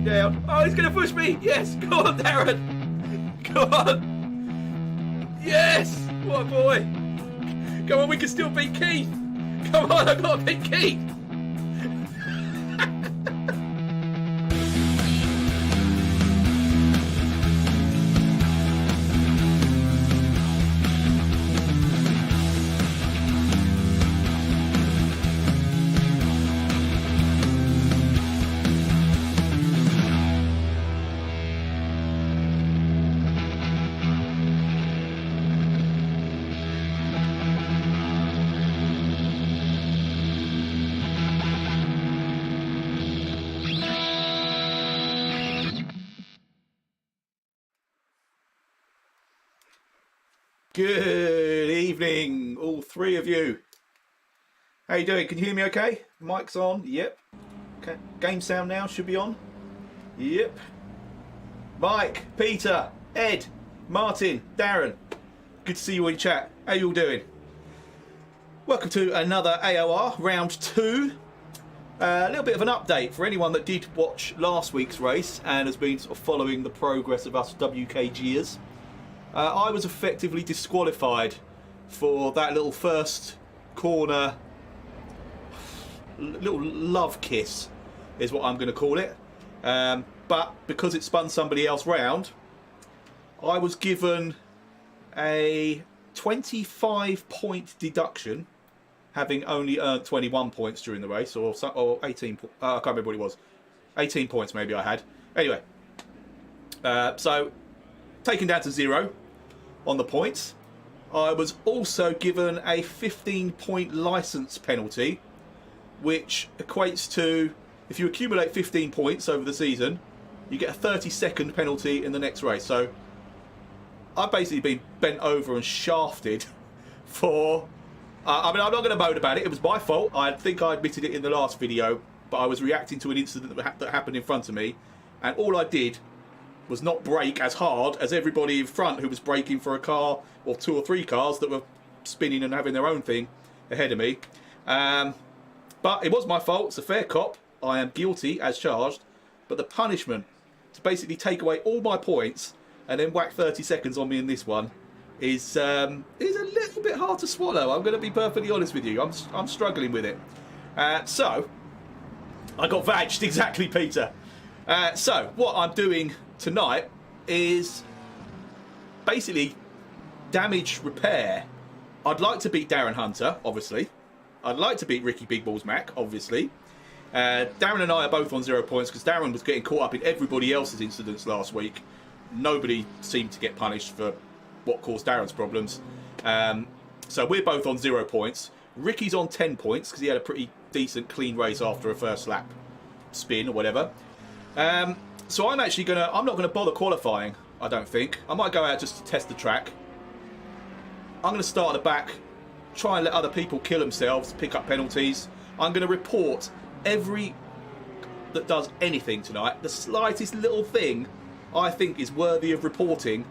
him down. Oh, he's going to push me. Yes. Go on, Darren. Go on. Yes. What a boy. Come on, we can still beat Keith. Come on, I've got to beat Keith. Good evening, all three of you. How you doing? Can you hear me okay? Mic's on. Yep. Okay. Game sound now should be on. Yep. Mike, Peter, Ed, Martin, Darren. Good to see you in chat. How you all doing? Welcome to another AOR round 2. A little bit of an update for anyone that did watch last week's race and has been sort of following the progress of us WKGers. I was effectively disqualified for that little first corner, little love kiss is what I'm going to call it. But because it spun somebody else round, I was given a 25-point deduction, having only earned 21 points during the race, or 18. I can't remember what it was. 18 points maybe I had. Anyway, so taken down to 0 on the points. I was also given a 15-point license penalty, which equates to, if you accumulate 15 points over the season, you get a 30-second penalty in the next race. So I've basically been bent over and shafted for... I mean, I'm not going to moan about it. It was my fault. I think I admitted it in the last video, but I was reacting to an incident that happened in front of me, and all I did was not brake as hard as everybody in front who was braking for a car or 2 or 3 cars that were spinning and having their own thing ahead of me. But it was my fault. It's a fair cop. I am guilty as charged. But the punishment to basically take away all my points and then whack 30 seconds on me in this one is a little bit hard to swallow. I'm going to be perfectly honest with you. I'm struggling with it. So I got vaged, exactly, Peter. So what I'm doing tonight is basically damage repair. I'd like to beat Darren Hunter, obviously. I'd like to beat Ricky Big Balls Mac, obviously. Darren and I are both on 0 points because Darren was getting caught up in everybody else's incidents last week. Nobody seemed to get punished for what caused Darren's problems. So we're both on 0 points. Ricky's on 10 points because he had a pretty decent clean race after a first lap spin or whatever. So I'm not gonna bother qualifying, I don't think. I might go out just to test the track. I'm gonna start at the back, try and let other people kill themselves, pick up penalties. I'm gonna report every that does anything tonight. The slightest little thing I think is worthy of reporting,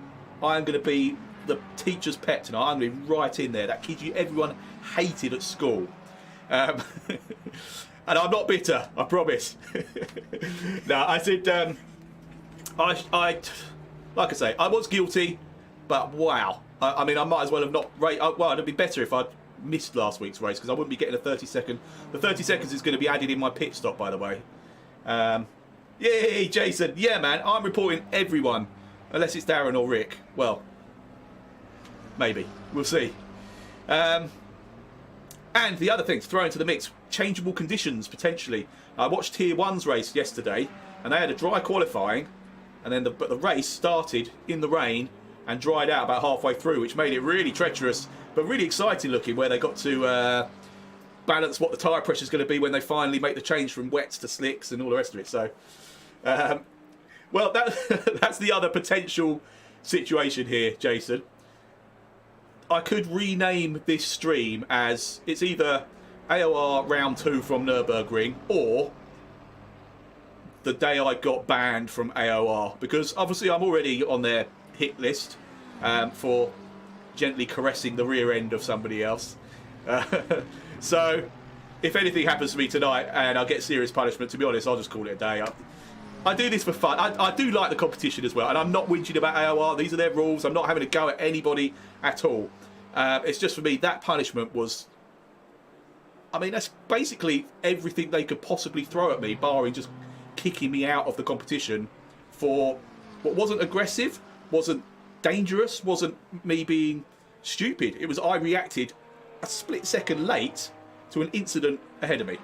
I'm gonna be the teacher's pet tonight. I'm gonna be right in there. That kid everyone hated at school. And I'm not bitter, I promise. No, I said, like I say, I was guilty, but wow. I mean, I might as well have not raced. Well, it'd be better if I'd missed last week's race because I wouldn't be getting a 30-second. The 30 seconds is going to be added in my pit stop, by the way. Yay, Jason. Yeah, man, I'm reporting everyone, unless it's Darren or Rick. Well, maybe. We'll see. And the other thing to throw into the mix, changeable conditions, potentially. I watched Tier 1's race yesterday, and they had a dry qualifying, and then but the race started in the rain and dried out about halfway through, which made it really treacherous, but really exciting looking, where they got to balance what the tyre pressure is going to be when they finally make the change from wets to slicks and all the rest of it. So, well, that's the other potential situation here, Jason. I could rename this stream as, it's either AOR round 2 from Nurburgring or the day I got banned from AOR, because obviously I'm already on their hit list for gently caressing the rear end of somebody else. So if anything happens to me tonight and I get serious punishment, to be honest, I'll just call it a day. I do this for fun. I do like the competition as well, and I'm not whinging about AOR. These are their rules. I'm not having to go at anybody at all. It's just for me, that punishment was... I mean, that's basically everything they could possibly throw at me, barring just kicking me out of the competition for what wasn't aggressive, wasn't dangerous, wasn't me being stupid. It was I reacted a split second late to an incident ahead of me.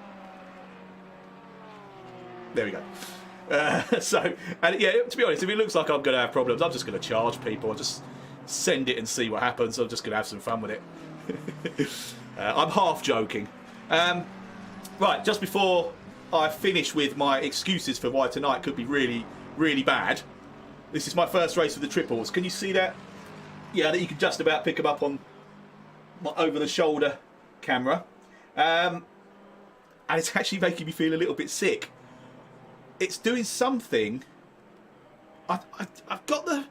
There we go. And yeah, to be honest, if it looks like I'm going to have problems, I'm just going to charge people. I'll just send it and see what happens. I'm just going to have some fun with it. I'm half joking. Right, just before I finish with my excuses for why tonight could be really, really bad, this is my first race with the triples. Can you see that? Yeah, that you can just about pick them up on my over-the-shoulder camera. And it's actually making me feel a little bit sick. It's doing something. I've got the...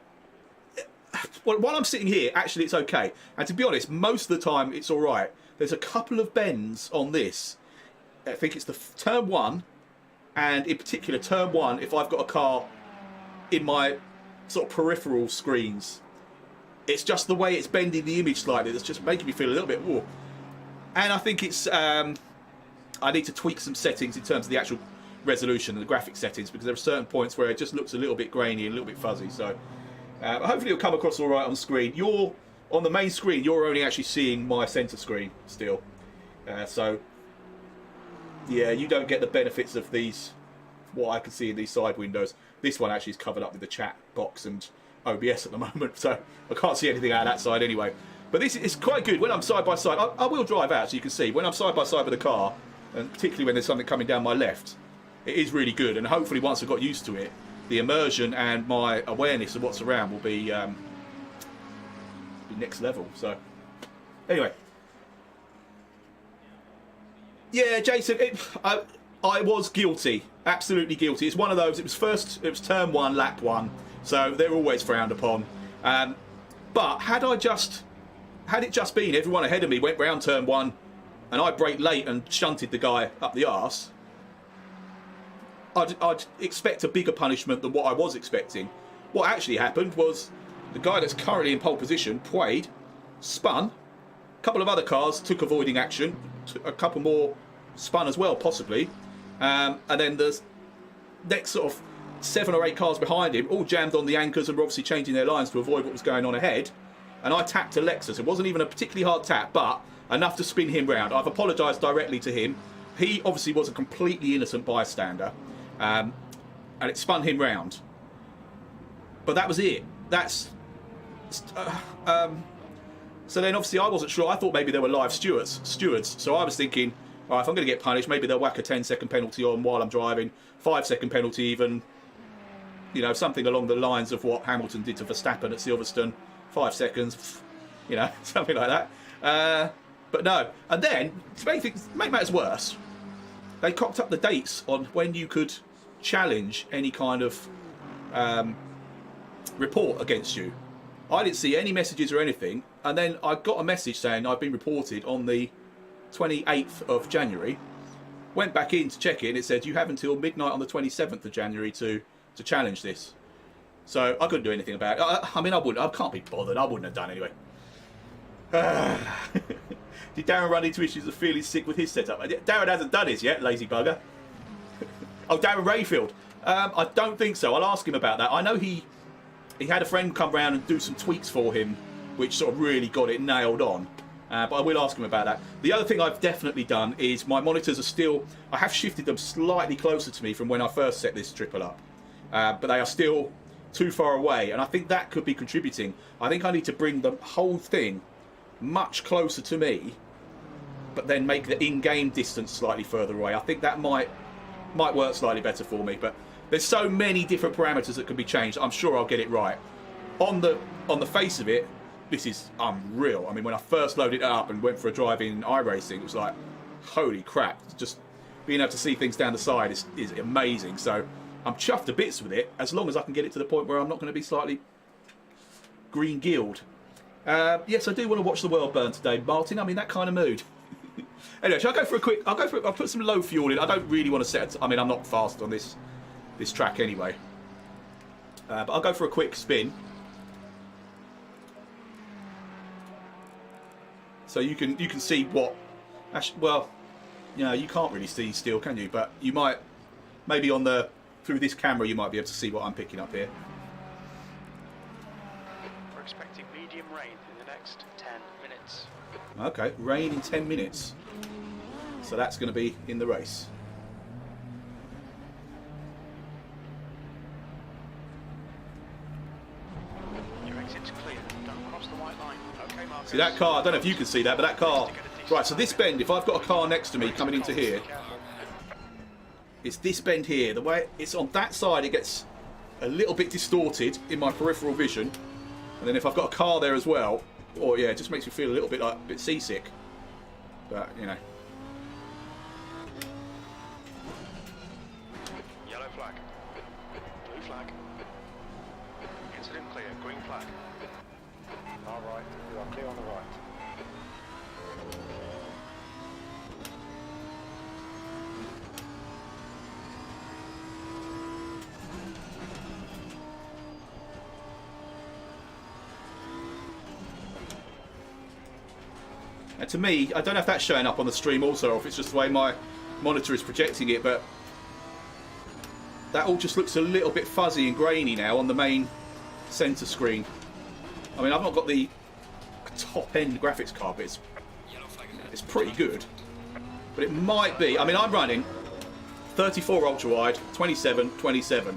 Well, while I'm sitting here, actually it's okay. And to be honest, most of the time it's all right. There's a couple of bends on this. I think it's the turn one, and in particular turn one, if I've got a car in my sort of peripheral screens, it's just the way it's bending the image slightly that's just making me feel a little bit whoa. And I think it's I need to tweak some settings in terms of the actual resolution and the graphic settings, because there are certain points where it just looks a little bit grainy and a little bit fuzzy. So hopefully it'll come across all right on the screen. On the main screen, you're only actually seeing my centre screen still. So, yeah, you don't get the benefits of these, what I can see in these side windows. This one actually is covered up with the chat box and OBS at the moment, so I can't see anything out of that side anyway. But this is quite good. When I'm side by side, I will drive out, so you can see. When I'm side by side with a car, and particularly when there's something coming down my left, it is really good. And hopefully once I've got used to it, the immersion and my awareness of what's around will be next level. So anyway, yeah, Jason, I was guilty, absolutely guilty. It's one of those. It was turn one, lap one, so they're always frowned upon. But had it just been everyone ahead of me went round turn one and I braked late and shunted the guy up the arse, I'd expect a bigger punishment than what I was expecting. What actually happened was the guy that's currently in pole position, Puade, spun. A couple of other cars took avoiding action. A couple more spun as well, possibly. And then the next sort of 7 or 8 cars behind him all jammed on the anchors and were obviously changing their lines to avoid what was going on ahead. And I tapped a Lexus. It wasn't even a particularly hard tap, but enough to spin him round. I've apologised directly to him. He obviously was a completely innocent bystander. And it spun him round. But that was it. So then obviously I wasn't sure. I thought maybe there were live stewards. So I was thinking, all right, if I'm going to get punished, maybe they'll whack a 10-second penalty on while I'm driving, 5-second penalty even, you know, something along the lines of what Hamilton did to Verstappen at Silverstone, 5 seconds, you know, something like that. But no. And then to make matters worse, they cocked up the dates on when you could challenge any kind of report against you. I didn't see any messages or anything, and then I got a message saying I've been reported on the 28th of January. Went back in to check it, and it said you have until midnight on the 27th of January to challenge this. So I couldn't do anything about it. I mean, I can't be bothered. I wouldn't have done anyway. Did Darren run into issues of feeling sick with his setup? Darren hasn't done his yet, lazy bugger. Oh, Darren Rayfield. I don't think so. I'll ask him about that. I know he had a friend come round and do some tweaks for him, which sort of really got it nailed on. But I will ask him about that. The other thing I've definitely done is my monitors are still... I have shifted them slightly closer to me from when I first set this triple up. But they are still too far away, and I think that could be contributing. I think I need to bring the whole thing much closer to me, but then make the in-game distance slightly further away. I think that might work slightly better for me, but there's so many different parameters that can be changed. I'm sure I'll get it right. On the face of it, this is unreal. I mean, when I first loaded it up and went for a drive in iRacing, it was like, holy crap. Just being able to see things down the side is amazing. So I'm chuffed to bits with it, as long as I can get it to the point where I'm not going to be slightly green-gilled. Yes, I do want to watch the world burn today, Martin. I'm in that kind of mood. Anyway, shall I go for a quick... I'll put some low fuel in. I don't really want to set... I mean, I'm not fast on this this track anyway. But I'll go for a quick spin. So you can see what... Actually, well, you know, you can't really see still, can you? But you might... Maybe on the... Through this camera you might be able to see what I'm picking up here. We're expecting medium rain in the next 10 minutes. Okay, rain in 10 minutes. So that's going to be in the race. Your exit's clear. Don't cross the white line. Okay, Marcus. See that car, I don't know if you can see that, but that car... Right, so this bend, if I've got a car next to me coming into here, it's this bend here. The way it's on that side, it gets a little bit distorted in my peripheral vision. And then if I've got a car there as well, oh yeah, it just makes me feel a little bit like a bit seasick. But, you know. Yellow flag. Blue flag. Incident clear. Green flag. All right. You are clear on the right. And to me, I don't know if that's showing up on the stream also, or if it's just the way my monitor is projecting it, but that all just looks a little bit fuzzy and grainy now on the main centre screen. I mean, I've not got the top-end graphics card, but it's pretty good. But it might be... I mean, I'm running 34 ultra-wide, 27, 27.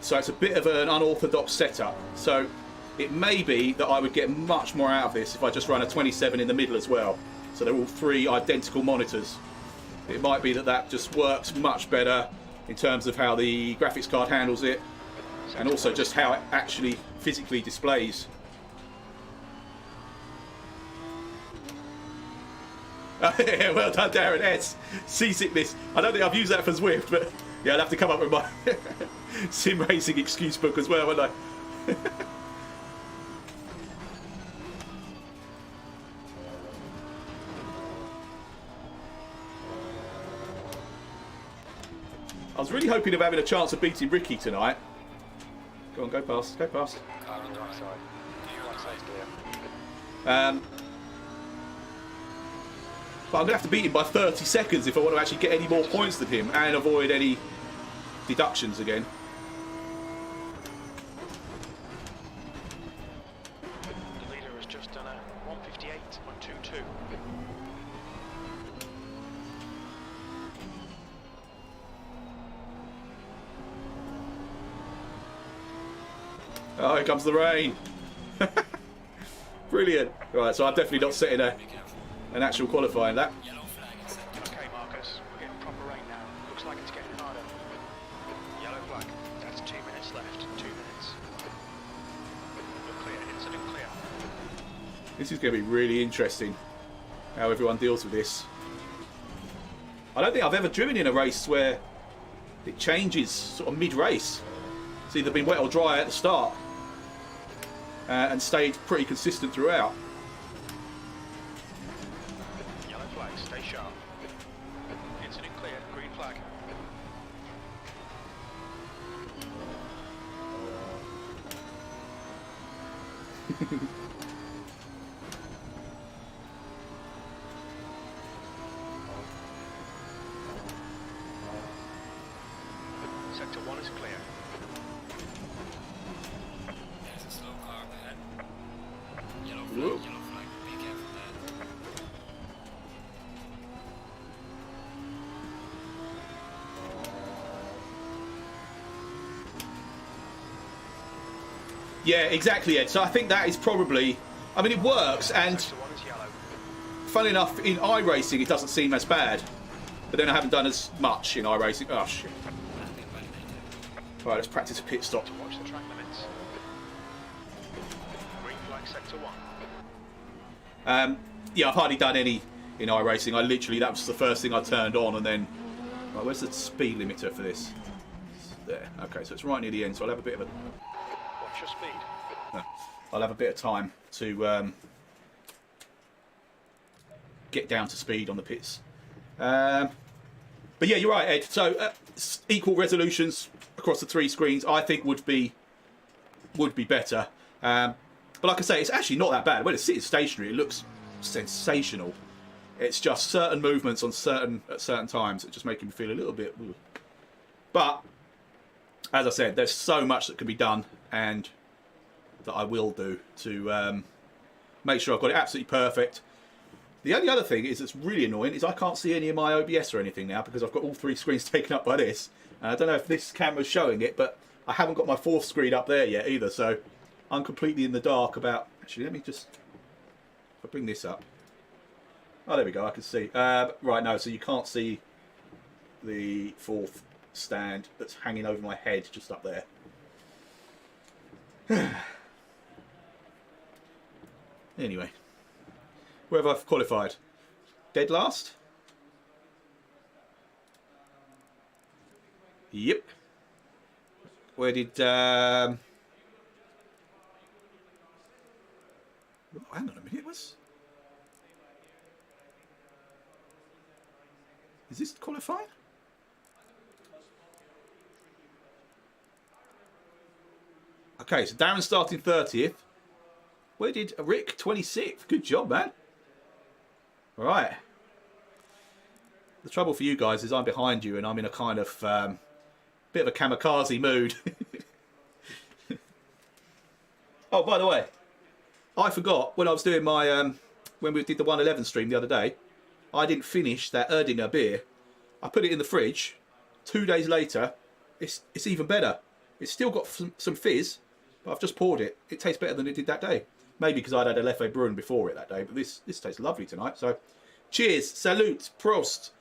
So it's a bit of an unorthodox setup. So... It may be that I would get much more out of this if I just run a 27 in the middle as well. So they're all three identical monitors. It might be that that just works much better in terms of how the graphics card handles it, and also just how it actually physically displays. Well done, Darren. S. Seasickness. I don't think I've used that for Zwift, but yeah, I'll have to come up with my sim racing excuse book as well, won't I? I was really hoping of having a chance of beating Ricky tonight. Go on, go past, go past. Car on the right side. Right side's clear. But I'm going to have to beat him by 30 seconds if I want to actually get any more points than him and avoid any deductions again. The leader has just done a 158.22. Oh, here comes the rain. Brilliant. Right, so I'm definitely not setting an actual qualifying lap. Okay, Marcus, we're getting proper rain now. Looks like it's getting harder. Yellow flag. That's 2 minutes left. 2 minutes. You're clear. Incident clear. This is going to be really interesting, how everyone deals with this. I don't think I've ever driven in a race where it changes sort of mid-race. It's either been wet or dry at the start. And stayed pretty consistent throughout. Yellow flag, stay sharp. Incident clear, green flag. Sector 1 is clear. Whoa. Yellow flag, be careful there. Yeah, exactly, Ed. So I think that is probably... I mean, it works, and funny enough, in iRacing it doesn't seem as bad. But then I haven't done as much in iRacing. Oh, shit. Right, let's practice a pit stop. Watch the track limits. Green flag, sector 1. Yeah, I've hardly done any in iRacing. I literally, that was the first thing I turned on, and then... Right, where's the speed limiter for this? There. Okay, so it's right near the end, so I'll have a bit of a... Watch your speed. No, I'll have a bit of time to get down to speed on the pits. But yeah, you're right, Ed. So equal resolutions across the 3 screens, I think would be better. But like I say, it's actually not that bad. When it's sitting stationary, it looks sensational. It's just certain movements on at certain times that just make me feel a little bit. Ugh. But as I said, there's so much that can be done, and that I will do to make sure I've got it absolutely perfect. The only other thing is that's really annoying is I can't see any of my OBS or anything now because I've got all 3 screens taken up by this. And I don't know if this camera's showing it, but I haven't got my 4th screen up there yet either, so I'm completely in the dark about... Actually, let me just... If I bring this up... Oh, there we go, I can see. Right, no, so you can't see the 4th stand that's hanging over my head just up there. Anyway. Where have I qualified? Dead last? Yep. Where did... Oh, hang on a minute, is this qualifying? Okay, so Darren starting 30th. Where did Rick 26th? Good job, man. All right. The trouble for you guys is I'm behind you and I'm in a kind of bit of a kamikaze mood. Oh, by the way, I forgot when I was doing my when we did the 111 stream the other day, I didn't finish that Erdinger beer. I put it in the fridge. 2 days later, it's even better. It's still got some fizz, but I've just poured it. It tastes better than it did that day. Maybe because I'd had a Leffe Bruin before it that day, but this tastes lovely tonight. So, cheers, salute, Prost.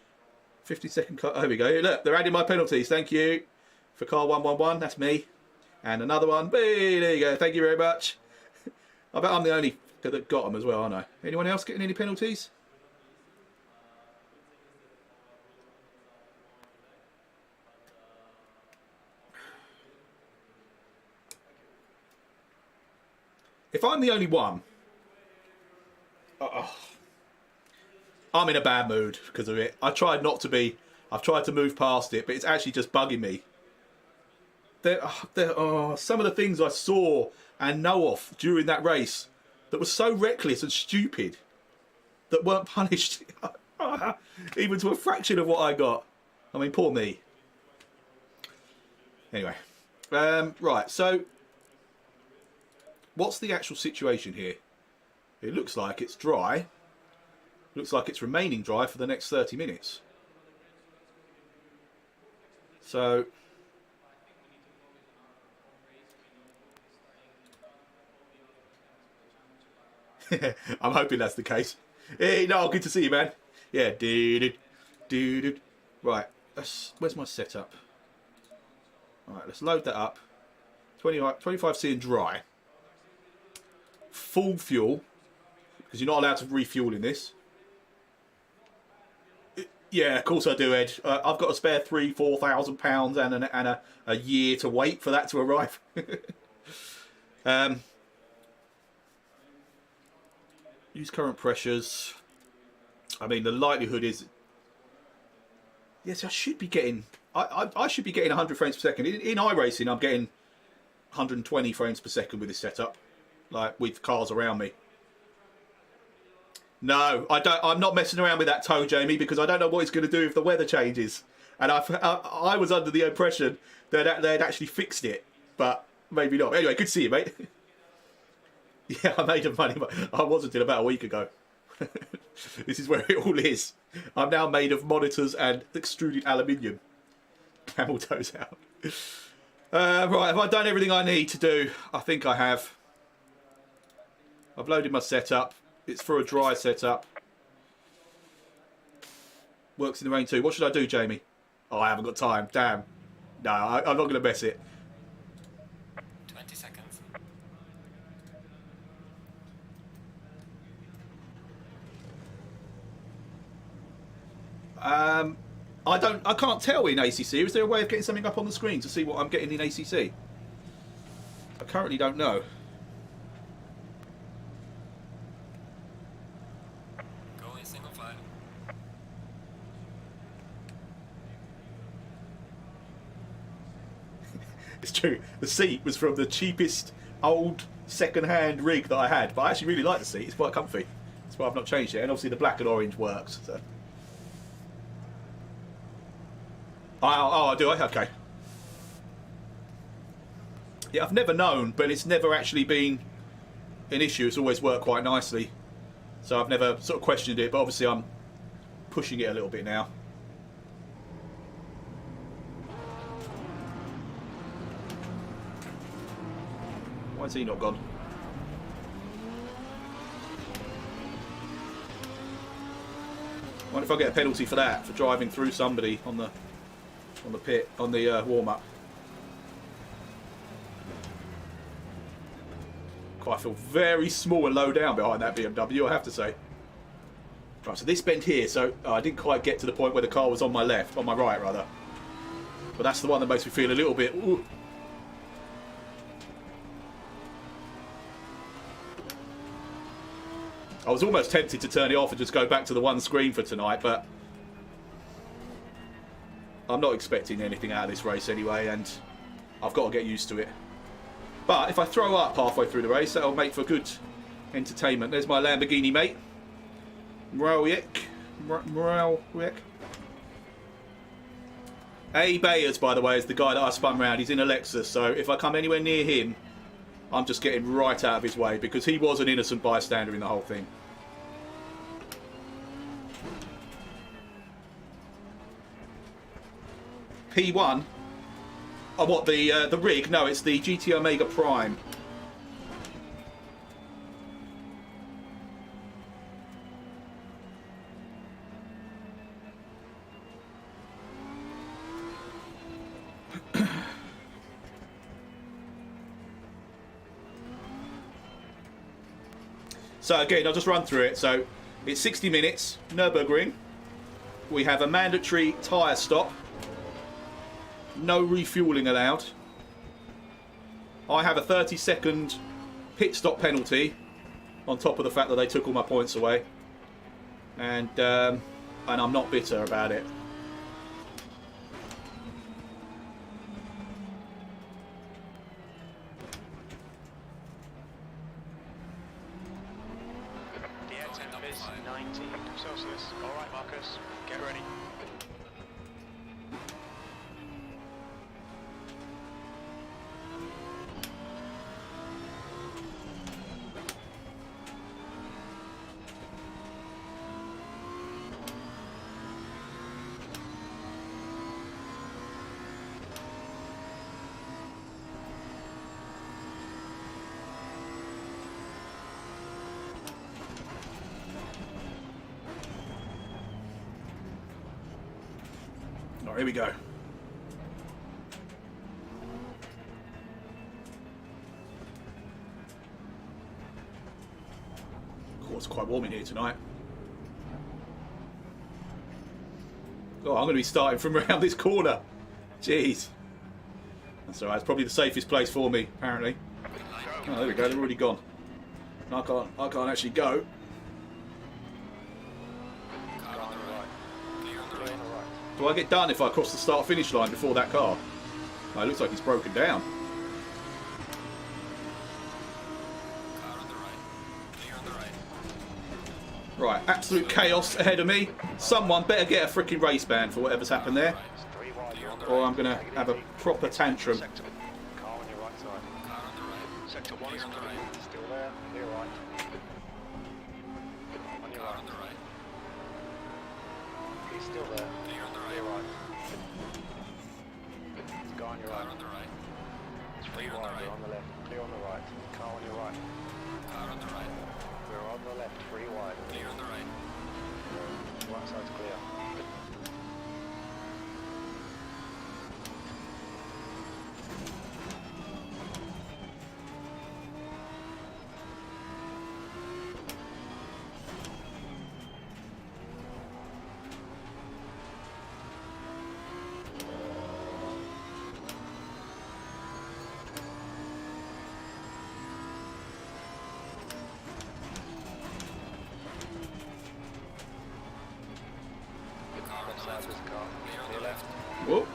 50-second cut. There we go. Look, they're adding my penalties. Thank you for car 111. That's me, and another one. Hey, there you go. Thank you very much. I bet I'm the only that got them as well, aren't I? Anyone else getting any penalties? If I'm the only one, I'm in a bad mood because of it. I tried not to be. I've tried to move past it, but it's actually just bugging me. Some of the things I saw and know of during that race that was so reckless and stupid that weren't punished even to a fraction of what I got. I mean, poor me. Anyway, right, so what's the actual situation here? It looks like it's dry. Looks like it's remaining dry for the next 30 minutes. So I'm hoping that's the case. Hey, no, good to see you, man. Yeah, dude. Right, where's my setup? All right, let's load that up. 25C and dry. Full fuel, because you're not allowed to refuel in this. Yeah, of course I do, Ed. I've got a spare £3,000-4,000 and a year to wait for that to arrive. Use current pressures. I mean, the likelihood is... Yes, I should be getting... I should be getting 100 frames per second. In iRacing, I'm getting 120 frames per second with this setup. Like, with cars around me. No, I'm not messing around with that toe, Jamie, because I don't know what it's going to do if the weather changes. And I was under the impression that they'd actually fixed it, but maybe not. Anyway, good to see you, mate. Yeah, I made of money, but I wasn't until about a week ago. This is where it all is. I'm now made of monitors and extruded aluminium. Camel toes out. Right, have I done everything I need to do? I think I have. I've loaded my setup. It's for a dry setup. Works in the rain too. What should I do, Jamie? Oh, I haven't got time. Damn. No, I'm not going to mess it. 20 seconds. I can't tell in ACC. Is there a way of getting something up on the screen to see what I'm getting in ACC? I currently don't know. Go in single file. It's true. The seat was from the cheapest old second-hand rig that I had, but I actually really like the seat. It's quite comfy. That's why I've not changed it. And obviously the black and orange works. So. I do. Okay. Yeah, I've never known, but it's never actually been an issue. It's always worked quite nicely. So I've never sort of questioned it, but obviously I'm pushing it a little bit now. Why is he not gone? I wonder if I get a penalty for that, for driving through somebody on the pit, on the warm-up. I feel very small and low down behind that BMW, I have to say. Right, so this bend here, so I didn't quite get to the point where the car was on my left, on my right rather. But that's the one that makes me feel a little bit... Ooh. I was almost tempted to turn it off and just go back to the one screen for tonight, but I'm not expecting anything out of this race anyway, and I've got to get used to it. But if I throw up halfway through the race, that'll make for good entertainment. There's my Lamborghini mate. Mrowik. A. Bayers, by the way, is the guy that I spun round. He's in a Lexus, so if I come anywhere near him, I'm just getting right out of his way, because he was an innocent bystander in the whole thing. P1? Oh, what, the rig? No, it's the GT Omega Prime. So again, I'll just run through it. So it's 60 minutes, Nurburgring. We have a mandatory tyre stop. No refueling allowed. I have a 30-second pit stop penalty on top of the fact that they took all my points away. And I'm not bitter about it. The air temp is 90 Celsius. All right, Marcus, get ready. Alright, here we go. Oh, it's quite warm in here tonight. Oh, I'm going to be starting from around this corner. Jeez. That's alright, it's probably the safest place for me, apparently. Oh, there we go, they're already gone. I can't actually go. Do I get done if I cross the start-finish line before that car? Oh, it looks like he's broken down. Right, absolute chaos ahead of me. Someone better get a freaking race ban for whatever's happened there, or I'm going to have a proper tantrum. Car on your right side. Sector 1 is still there, clear right. On your right. He's still there. Clear right. Go on your right. It's free wide, we're on the left. Clear on the right. Car on your right. We're on the left, free wide. Clear on the right. Right side's clear. Whoa.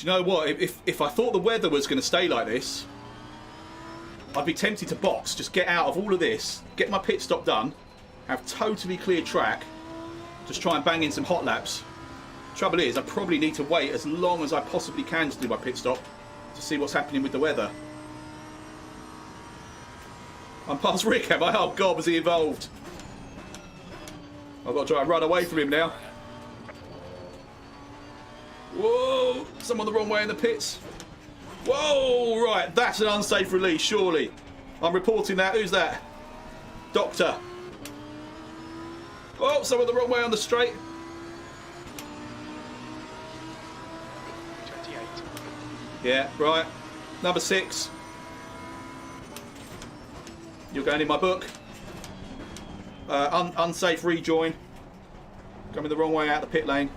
Do you know what? If I thought the weather was going to stay like this, I'd be tempted to box. Just get out of all of this, get my pit stop done, have totally clear track, just try and bang in some hot laps. Trouble is, I probably need to wait as long as I possibly can to do my pit stop to see what's happening with the weather. I'm past Rick, am I? Oh God, was he involved? I've got to try and run away from him now. Whoa! Someone the wrong way in the pits. Whoa! Right, that's an unsafe release, surely. I'm reporting that. Who's that? Doctor. Oh, someone the wrong way on the straight. 28. Yeah, right. Number 6. You're going in my book. Unsafe rejoin. Coming the wrong way out the pit lane.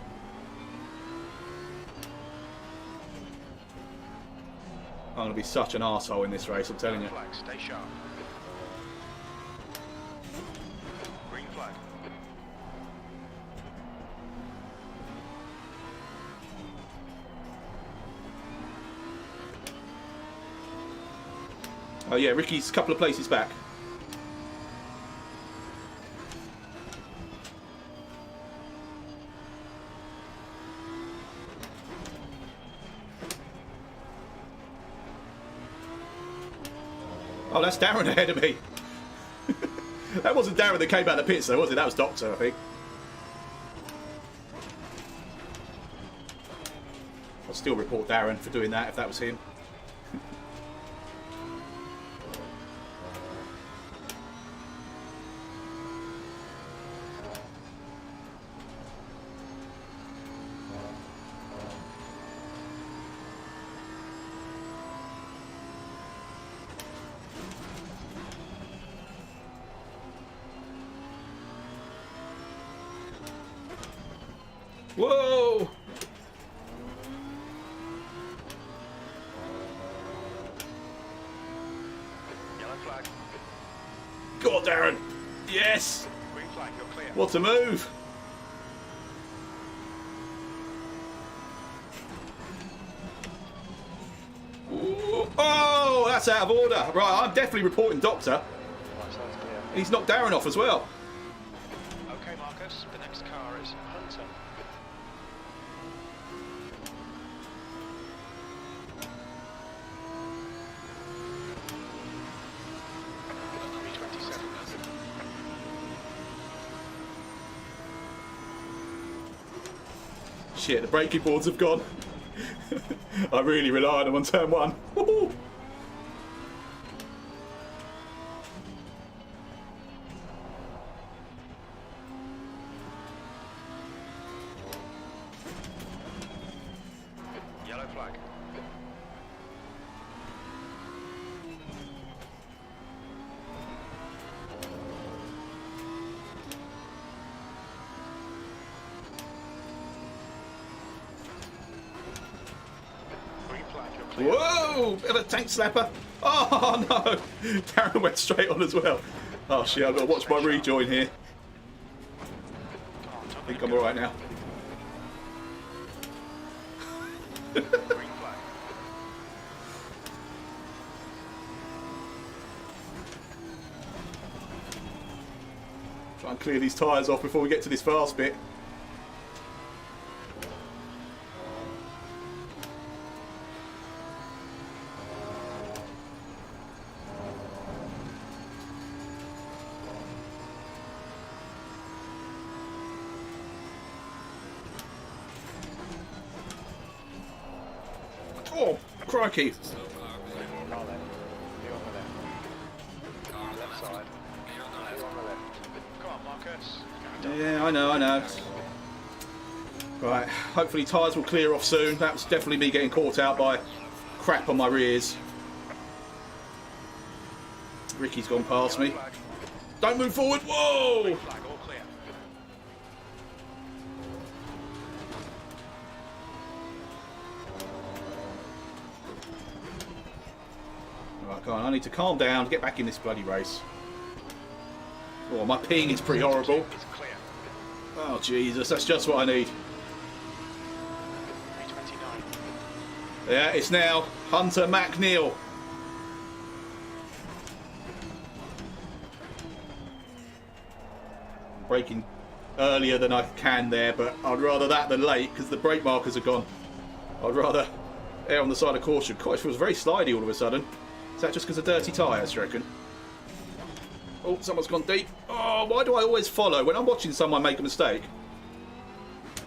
I'm going to be such an arsehole in this race, I'm telling you. Flag, stay sharp. Green flag. Oh yeah, Ricky's a couple of places back. Oh, that's Darren ahead of me. That wasn't Darren that came out of the pits though, was it? That was Doctor, I think. I'll still report Darren for doing that if that was him. Whoa! Yellow flag. God, Darren! Yes! Green flag, you're clear. What a move! Ooh. Oh, that's out of order. Right, I'm definitely reporting Doctor. Right side's clear. He's knocked Darren off as well. Okay, Marcus, the next car is Hunter. Shit, the braking boards have gone. I really rely on them on turn 1. Woohoo! Yellow flag. Green flag, you're clear. Whoa! Bit of a tank slapper. Oh no! Darren went straight on as well. Oh shit, I've got to watch my rejoin here. Come on, I think I'm alright now. Green flag. Try and clear these tyres off before we get to this fast bit. Oh, crikey. Car left. Clear on the left. Car on the Left left. side. Clear on the Clear left. on the left. Come on, Marcus. Going down. Yeah, I know. Right, hopefully tyres will clear off soon. That was definitely me getting caught out by crap on my rears. Ricky's gone past me. Yellow flag. Don't move forward. Whoa! Green flag, all clear. Right, come on, I need to calm down to get back in this bloody race. Oh, my ping is pretty horrible. It's clear. Oh, Jesus, that's just what I need. 329. Yeah, it's now Hunter McNeil. Braking earlier than I can there, but I'd rather that than late because the brake markers are gone. I'd rather err on the side of caution. God, it feels very slidey all of a sudden. Is that just because of dirty tyres, do you reckon? Oh, someone's gone deep. Oh, why do I always follow? When I'm watching someone make a mistake,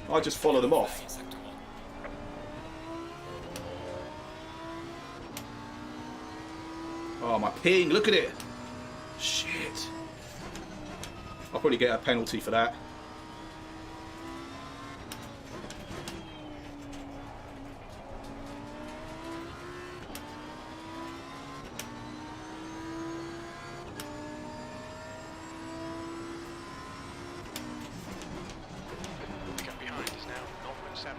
I just follow them off. Oh, my ping, look at it. Shit. I'll probably get a penalty for that. The gap behind is now 0.7.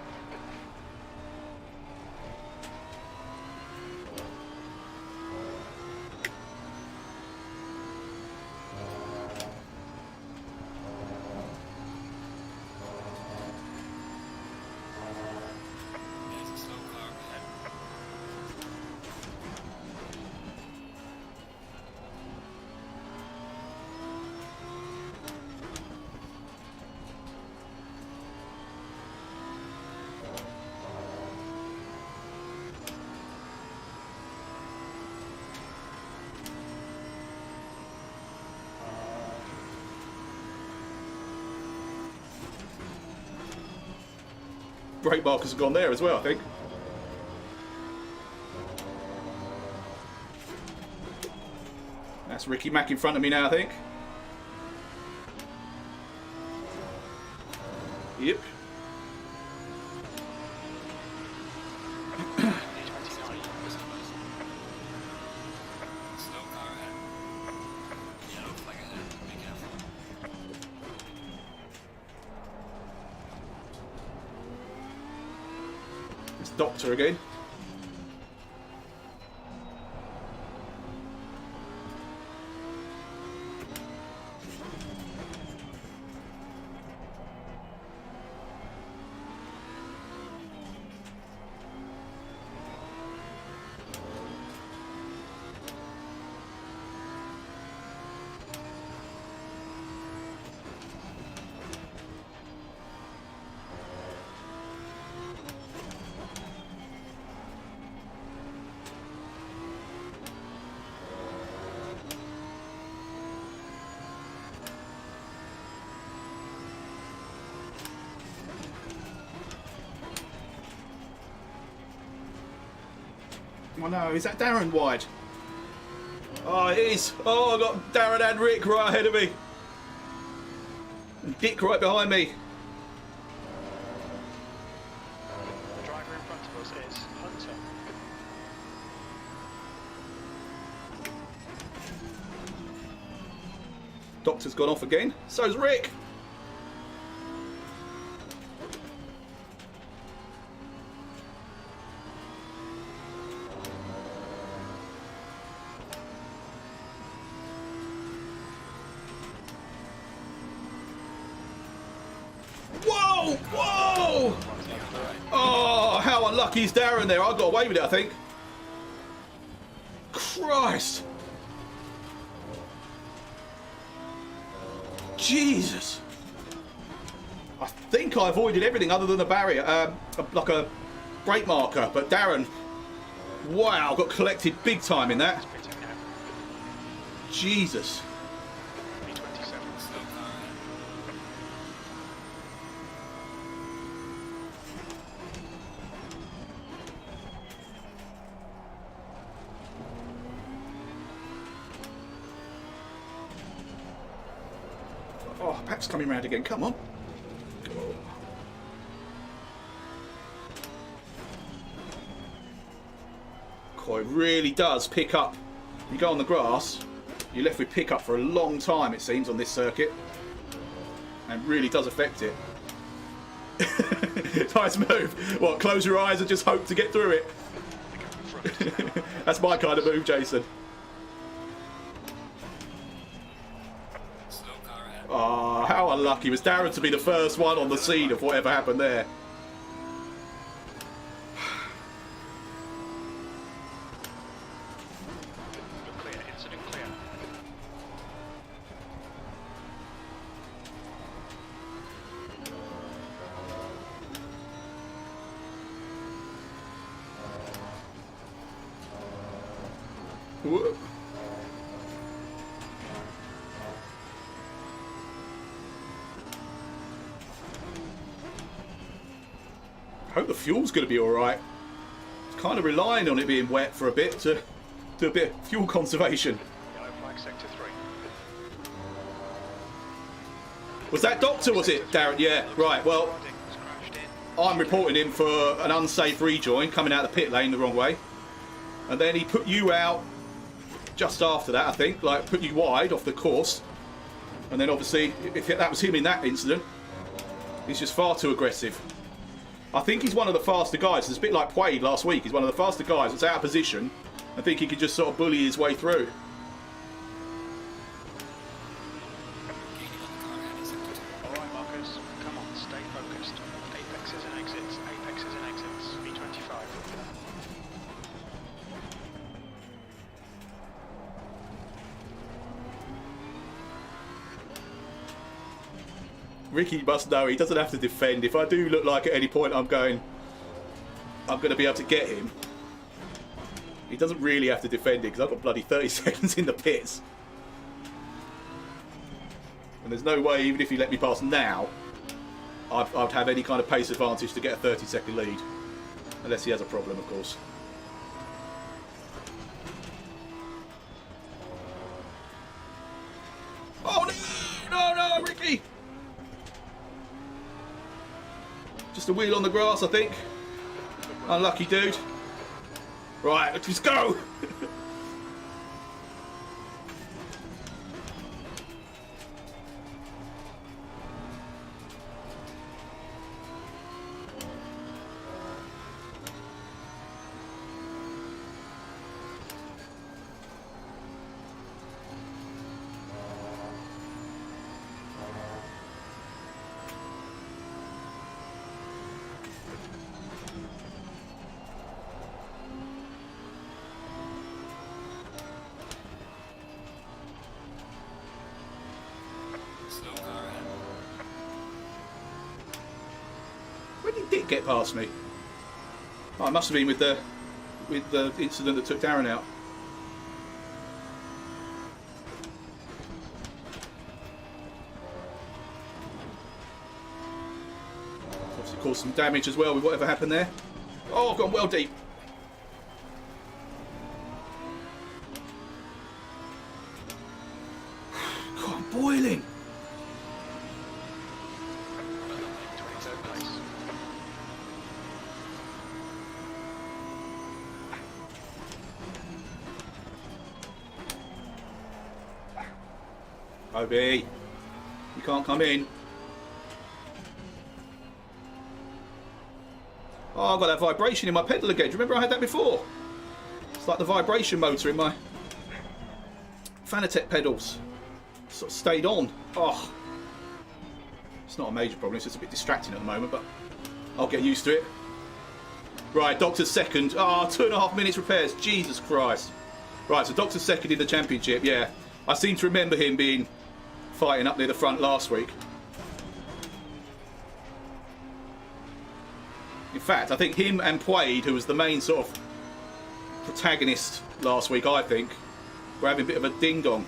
Brake markers have gone there as well, I think. That's Ricky Mack in front of me now, I think. Yep. It's Doctor again. Oh no, is that Darren wide? Oh, it is. Oh, I got Darren and Rick right ahead of me. And Dick right behind me. The driver in front of us is Hunter. Doctor's gone off again. So's Rick. Whoa! Whoa! Oh, how unlucky is Darren there? I got away with it, I think. Christ! Jesus! I think I avoided everything other than a barrier, like a brake marker, but Darren, wow, got collected big time in that. Jesus. Oh, Pat's coming round again. Come on. Oh, it really does pick up. You go on the grass, you're left with pickup for a long time, it seems, on this circuit. And really does affect it. Nice move. What, close your eyes and just hope to get through it? That's my kind of move, Jason. Oh, how unlucky was Darren to be the first one on the scene of whatever happened there. Whoop. I hope the fuel's going to be alright. Kind of relying on it being wet for a bit to do a bit of fuel conservation. Yellow flag sector 3. Was that Doctor, was it, Darren? Yeah, right. Well, I'm reporting him for an unsafe rejoin, coming out of the pit lane the wrong way. And then he put you out just after that, I think, like put you wide off the course. And then obviously, if that was him in that incident, he's just far too aggressive. I think he's one of the faster guys. It's a bit like Quaid last week. He's one of the faster guys that's out of position. I think he could just sort of bully his way through. Alright Marcus, come on, stay focused. Apexes and exits, apexes and exits. V25. Ricky must know he doesn't have to defend. If I do look like at any point I'm going to be able to get him, he doesn't really have to defend it because I've got bloody 30 seconds in the pits. And there's no way, even if he let me pass now, I'd have any kind of pace advantage to get a 30-second lead. Unless he has a problem, of course. Oh no! No, Ricky! Just a wheel on the grass, I think. Unlucky dude. Right, let's just go! When did Dick get past me? Oh, it must have been with the incident that took Darren out. Obviously caused some damage as well with whatever happened there. Oh, I've gone well deep. God, I'm boiling. 23rd place. Obi, you can't come in. Oh, I've got that vibration in my pedal again. Do you remember I had that before? It's like the vibration motor in my Fanatec pedals. Sort of stayed on. Oh, it's not a major problem. It's just a bit distracting at the moment, but I'll get used to it. Right, Doctor's second. Oh, 2.5 minutes repairs. Jesus Christ. Right, so Doctor's second in the championship. Yeah, I seem to remember him being fighting up near the front last week. In fact, I think him and Quaid, who was the main sort of protagonist last week, I think, were having a bit of a ding-dong.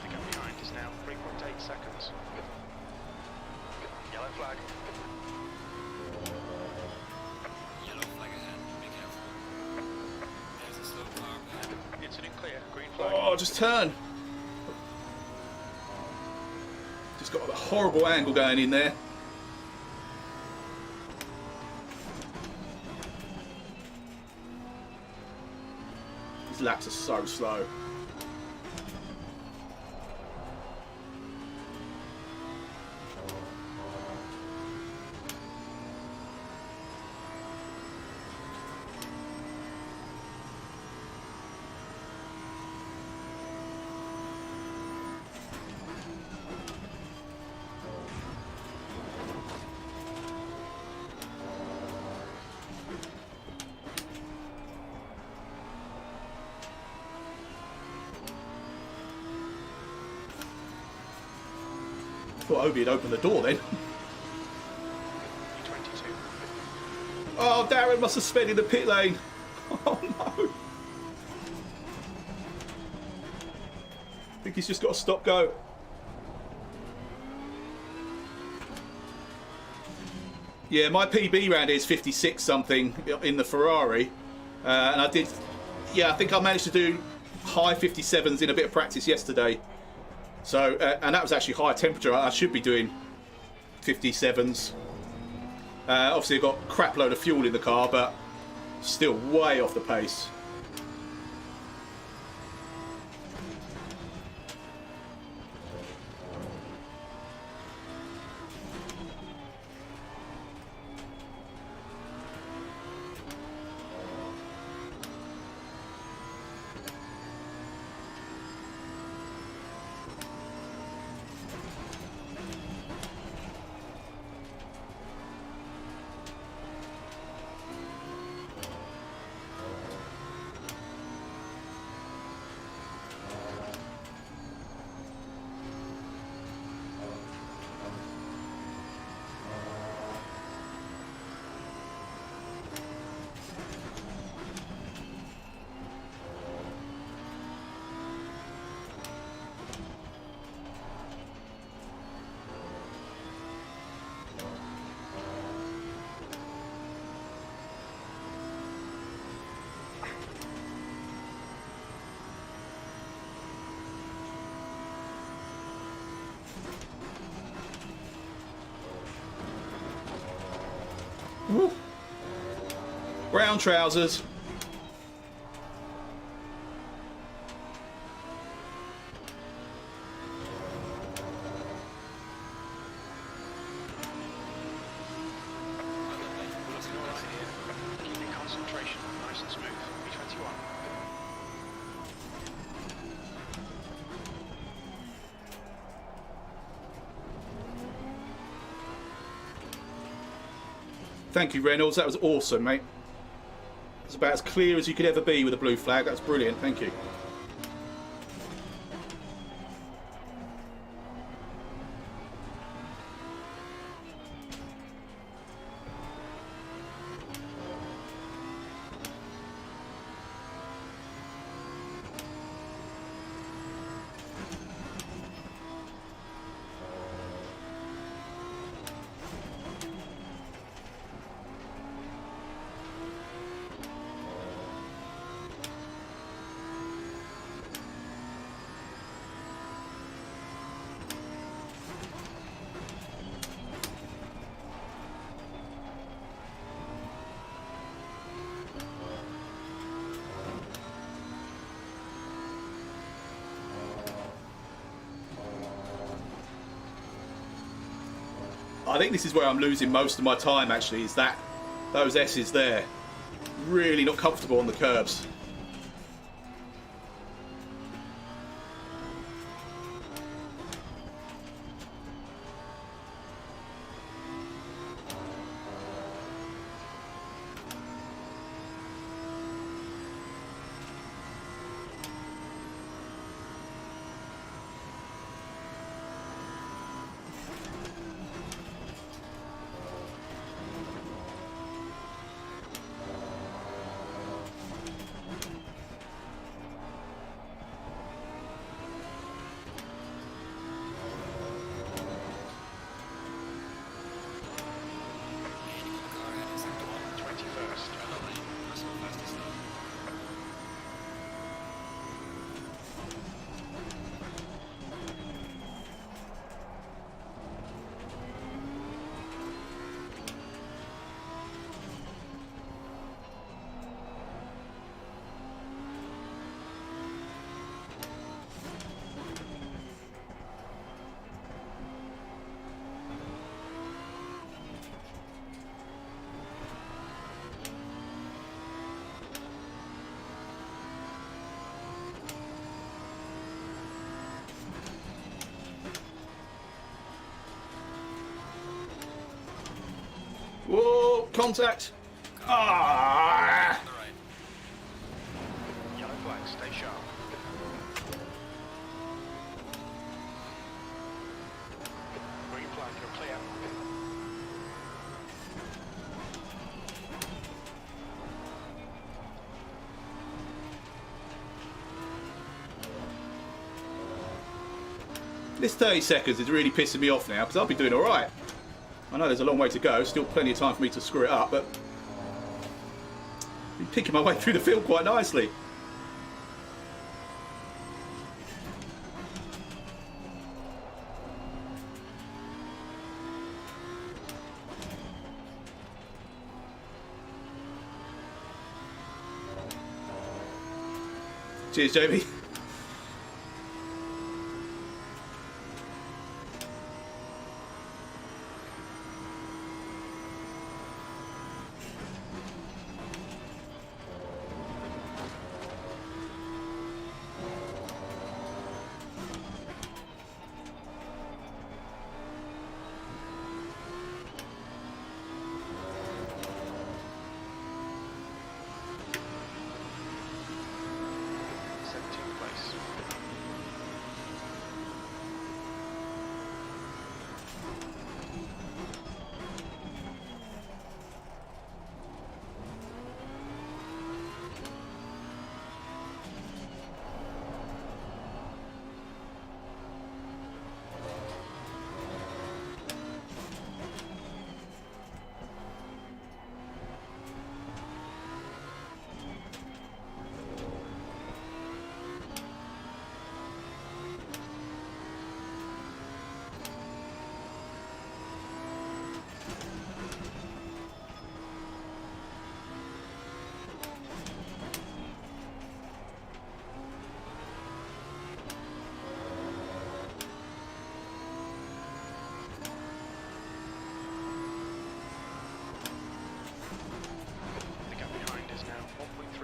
The gap behind is now 3.8 seconds. Yellow flag. Yellow flag ahead. Be careful. There's a slow car ahead. Incident clear. Green flag. Oh, just turn. Just got a horrible angle going in there. These laps are so slow. I thought Obi had opened the door then. 22. Oh, Darren must have sped in the pit lane. Oh no! I think he's just got to stop go. Yeah, my PB round is 56 something in the Ferrari, and I did. Yeah, I think I managed to do high 57s in a bit of practice yesterday. So, and that was actually high temperature. I should be doing 57s. Obviously, I've got a crap load of fuel in the car, but still way off the pace. Woo. Brown trousers. Keeping concentration nice and smooth. B21. Thank you, Reynolds. That was awesome, mate. It's about as clear as you could ever be with a blue flag. That's brilliant. Thank you. I think this is where I'm losing most of my time, actually, is that those S's there. Really not comfortable on the curbs. Whoa, contact. Ah! Yellow flag, stay sharp. Green flag, you're clear. This 30 seconds is really pissing me off now because I'll be doing all right. I know there's a long way to go, still plenty of time for me to screw it up, but I'm picking my way through the field quite nicely. Cheers, Jamie.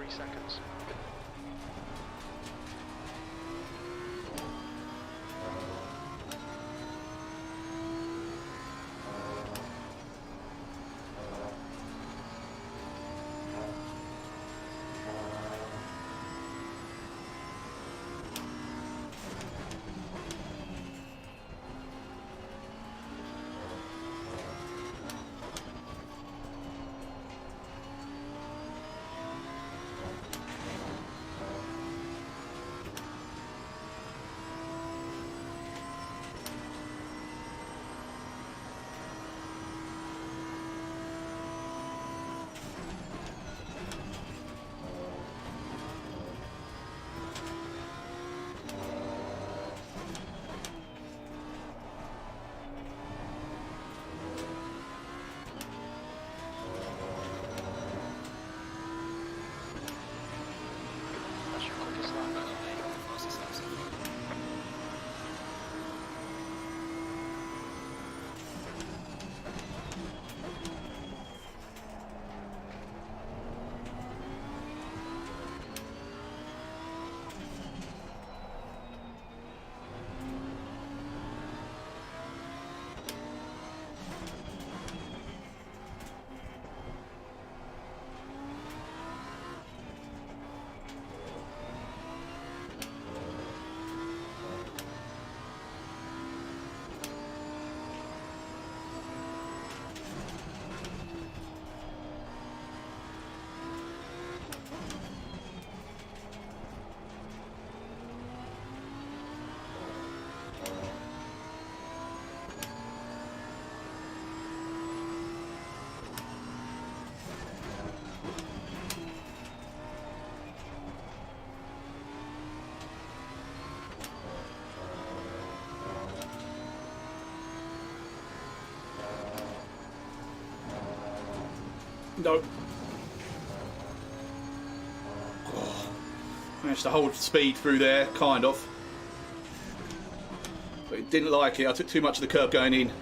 Seconds. No. Oh, managed to hold speed through there, kind of. But it didn't like it. I took too much of the curb going in.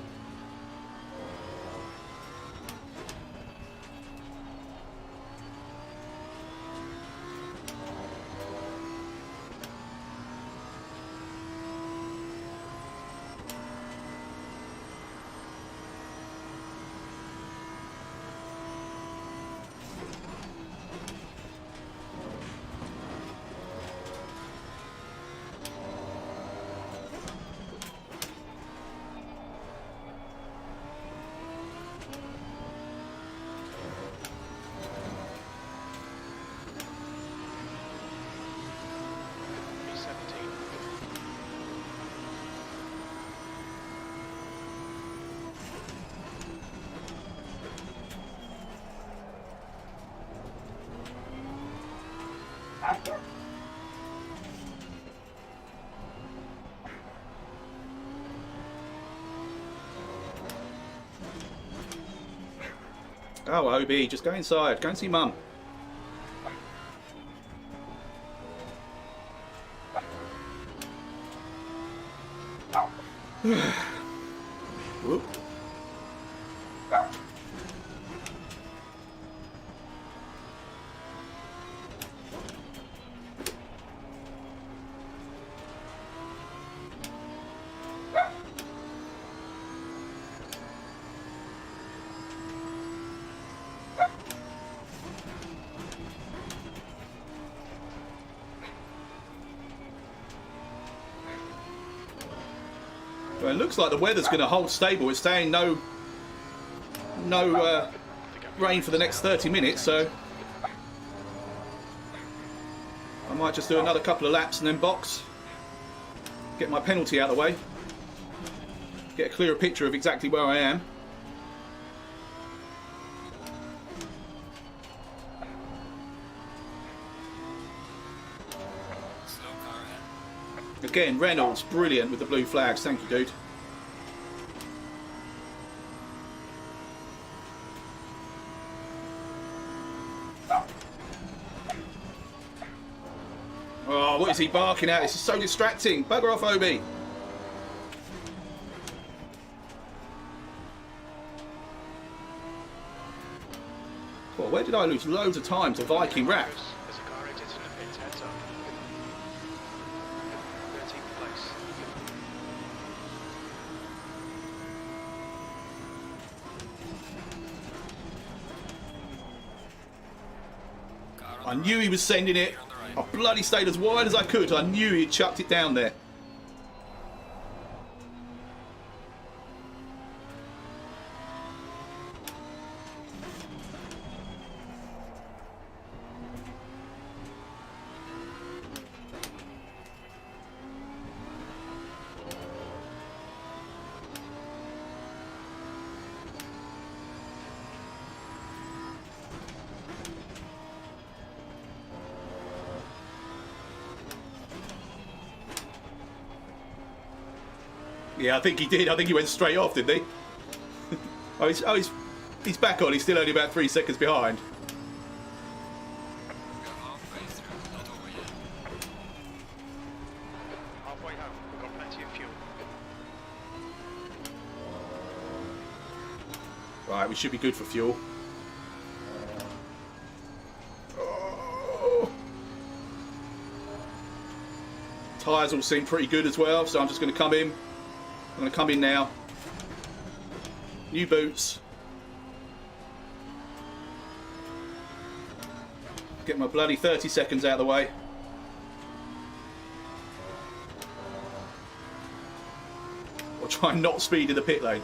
Oh, OB, just go inside. Go and see Mum. Whoop. Well, it looks like the weather's going to hold stable. It's saying no rain for the next 30 minutes, so I might just do another couple of laps and then box, get my penalty out of the way, get a clearer picture of exactly where I am. Again, Reynolds, brilliant with the blue flags. Thank you, dude. Oh, what is he barking at? This is so distracting. Bugger off, Obi. Well, where did I lose loads of time to Viking Wrap? There's a car exiting the pits, heads up. 13th place. I knew he was sending it. I bloody stayed as wide as I could. I knew he'd chucked it down there. Yeah, I think he did. I think he went straight off, didn't he? He's back on. He's still only about 3 seconds behind. Halfway home, we've got plenty of fuel. Right, we should be good for fuel. Oh. Tyres all seem pretty good as well, so I'm just going to come in. I'm going to come in now. New boots. Get my bloody 30 seconds out of the way. Or try and not speed in the pit lane.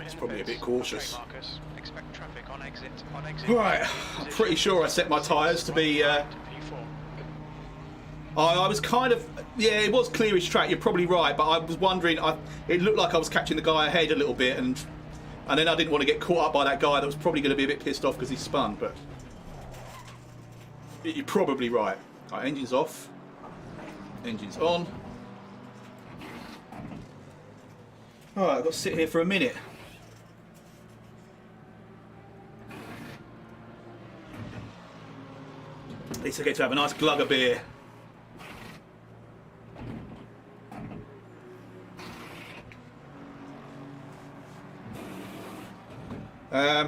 It's probably a bit cautious. Okay, Marcus, expect traffic on exit. Right, I'm pretty sure I set my tyres to be... I was kind of... Yeah, it was clearish track, you're probably right, but I was wondering... it looked like I was catching the guy ahead a little bit, and then I didn't want to get caught up by that guy that was probably going to be a bit pissed off because he spun, but... You're probably right. Right, engine's off. Engine's on. Alright, I've got to sit here for a minute. At least I get to have a nice glug of beer.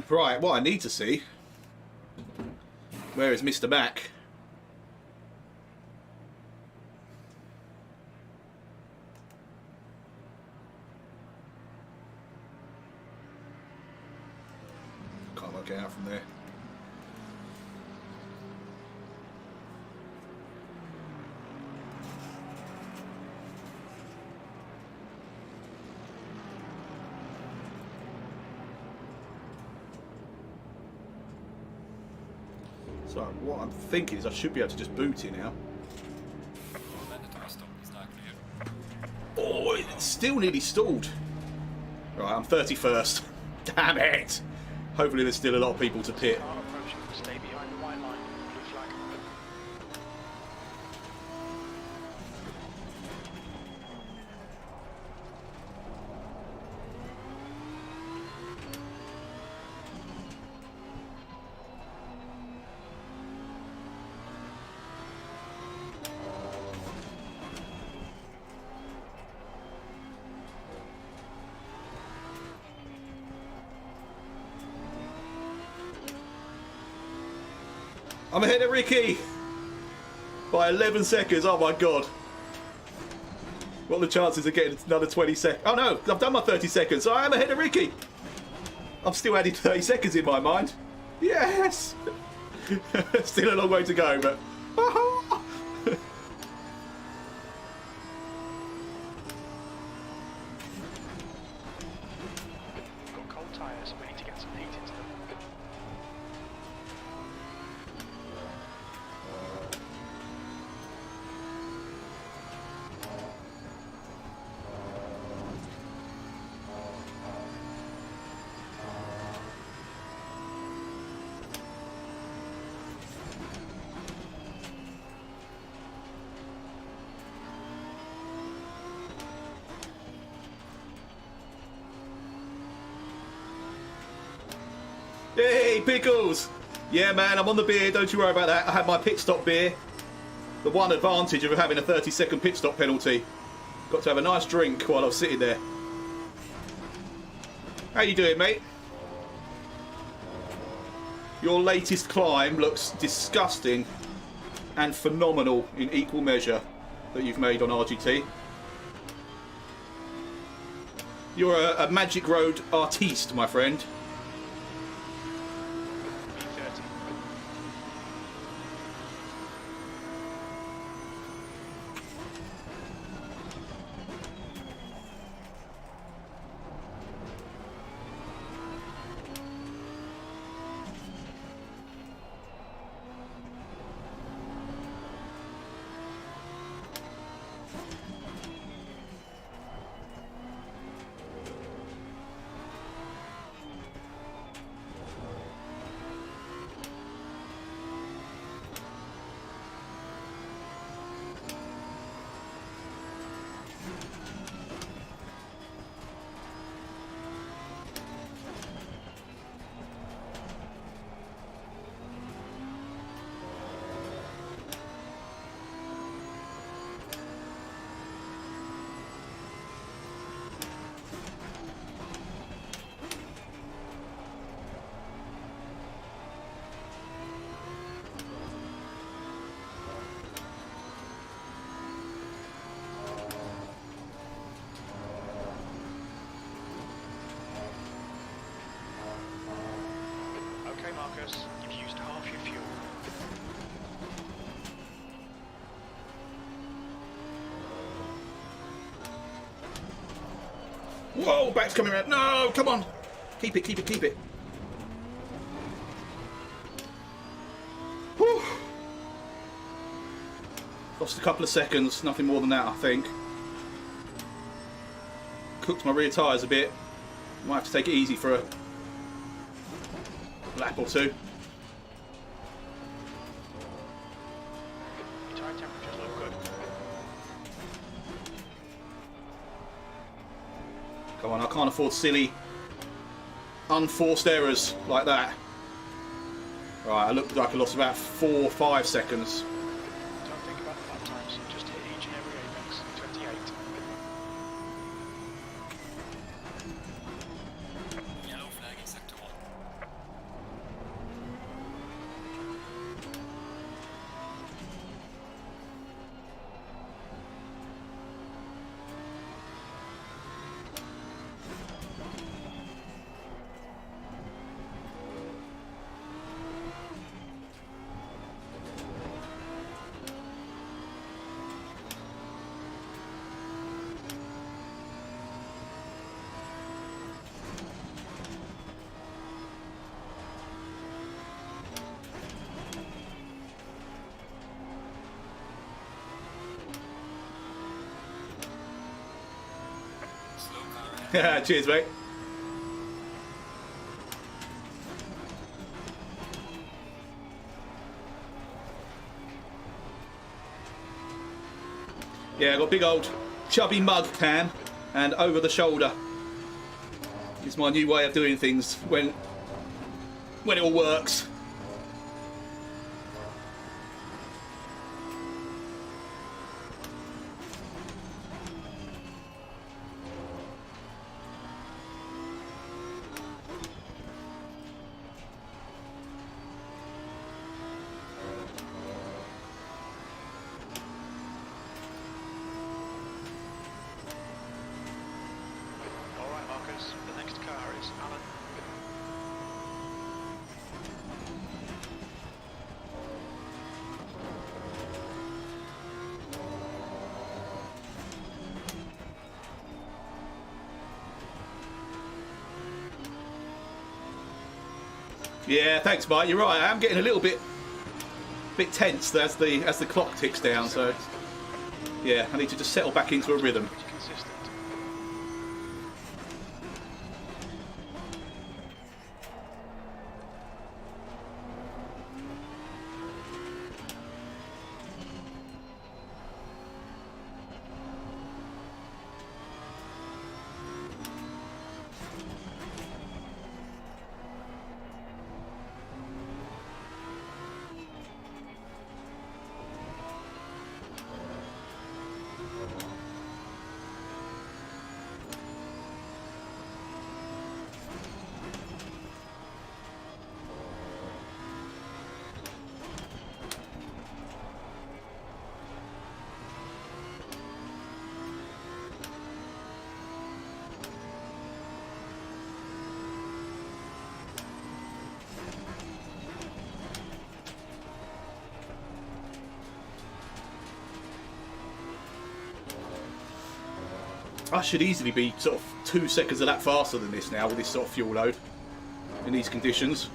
Right, what I need to see... Where is Mr. Mac? Can't work it out from there. So what I'm thinking is I should be able to just boot it now. Mandatory stop is not clear. Oh, it's still nearly stalled. Right, I'm 31st. Damn it! Hopefully there's still a lot of people to pit. Car approaching. Stay behind the white line. Blue flag. I'm ahead of Ricky by 11 seconds. Oh my god. What are the chances of getting another 20 seconds? Oh no, I've done my 30 seconds, so I am ahead of Ricky. I'm still adding 30 seconds in my mind. Yes! Still a long way to go, but... Got cold tyres. We need to get some heat into them. Hey, Pickles! Yeah, man, I'm on the beer. Don't you worry about that. I had my pit stop beer. The one advantage of having a 30-second pit stop penalty. Got to have a nice drink while I was sitting there. How you doing, mate? Your latest climb looks disgusting and phenomenal in equal measure that you've made on RGT. You're a Magic Road artiste, my friend. B30. Okay, Marcus, you've used half your fuel. Whoa, back's coming around. No, come on. Keep it, keep it, keep it. Whew. Lost a couple of seconds, nothing more than that, I think. Cooked my rear tyres a bit. Might have to take it easy for a lap or two. Your tyre temperatures look good. Come on, I can't afford silly, unforced errors like that. Right, I looked like I lost about 4 or 5 seconds. Don't think about the lap times, just hit each and every apex. 28. Yellow flag in sector 1. Cheers, mate. Yeah, I've got a big old chubby mug cam and over the shoulder. It's my new way of doing things when it all works. Alright Marcus, the next car is Alan. Yeah, thanks, mate. You're right. I am getting a little bit tense as the clock ticks down. So yeah, I need to just settle back into a rhythm. Pretty consistent. I should easily be sort of 2 seconds of that faster than this now with this sort of fuel load in these conditions.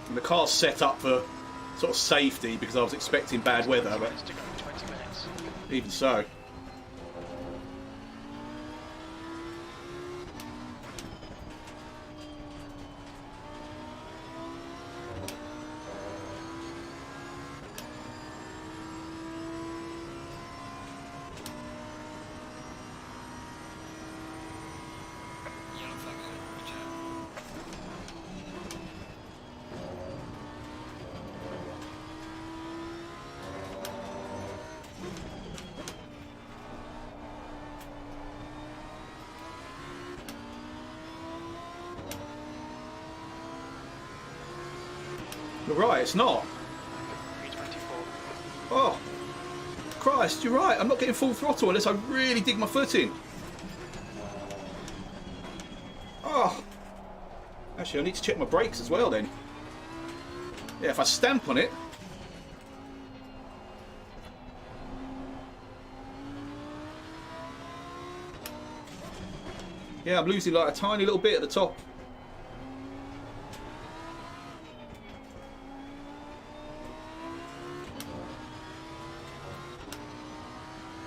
And the car's set up for sort of safety because I was expecting bad weather, but To go, 20 minutes. even so. Yellow flag ahead. Watch out. You're right, it's not. B24. Oh, Christ, you're right. I'm not getting full throttle unless I really dig my foot in. Oh. Actually, I need to check my brakes as well then. Yeah, if I stamp on it. Yeah, I'm losing like a tiny little bit at the top.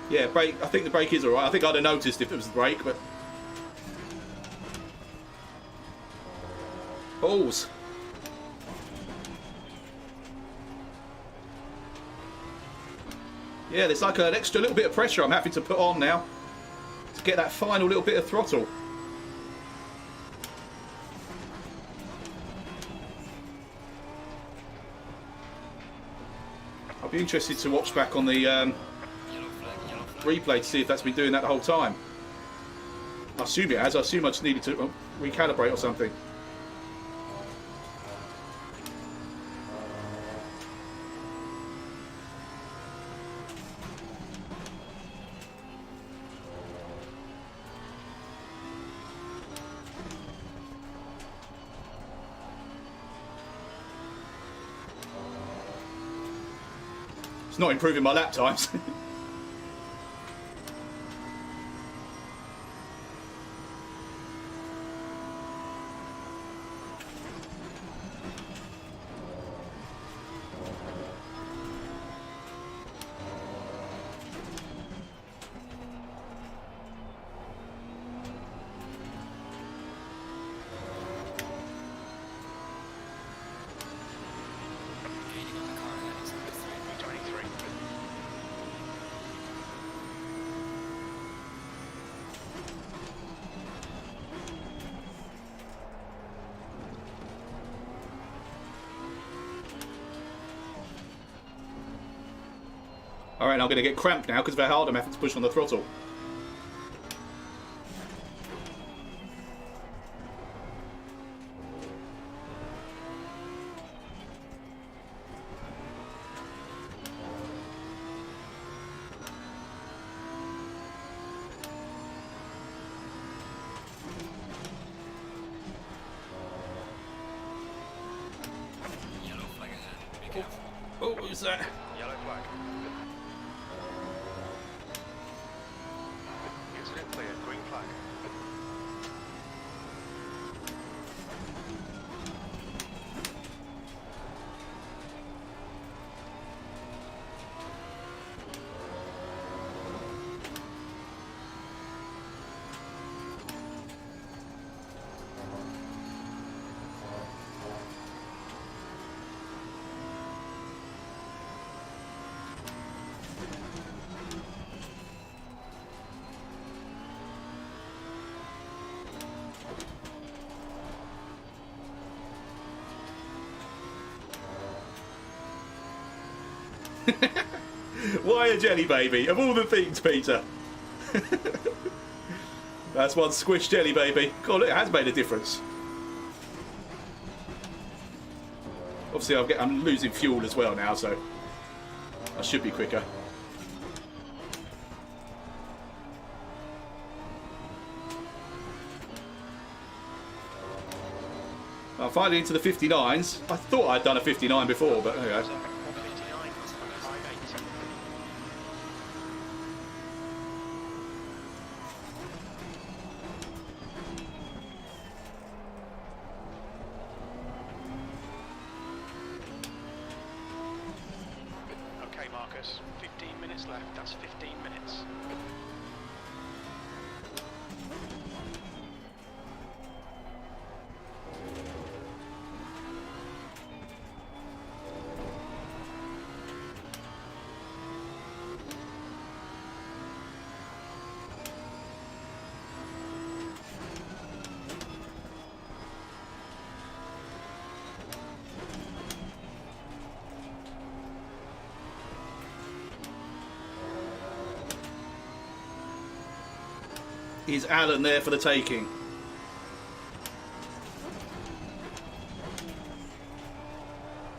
Yeah, brake. I think the brake is alright. I think I'd have noticed if it was the brake, but... Balls. Yeah, there's like an extra little bit of pressure I'm having to put on now to get that final little bit of throttle. I'll be interested to watch back on the Yellow flag, replay to see if that's been doing that the whole time. I assume it has. I assume I just needed to recalibrate or something. It's not improving my lap times. All right, I'm going to get cramped now because of how hard I'm having to push on the throttle. Yellow flag ahead. Be careful. Oh, who's that? Yellow flag. Incident clear. Green flag. Why a jelly baby? Of all the things, Peter. That's one squish jelly baby. God, it has made a difference. Obviously, I'm losing fuel as well now, so I should be quicker. I'm finally into the 59s. I thought I'd done a 59 before, but there you go. 59. 580. Okay, Marcus. 15 minutes left. That's 15 minutes. Is Alan there for the taking?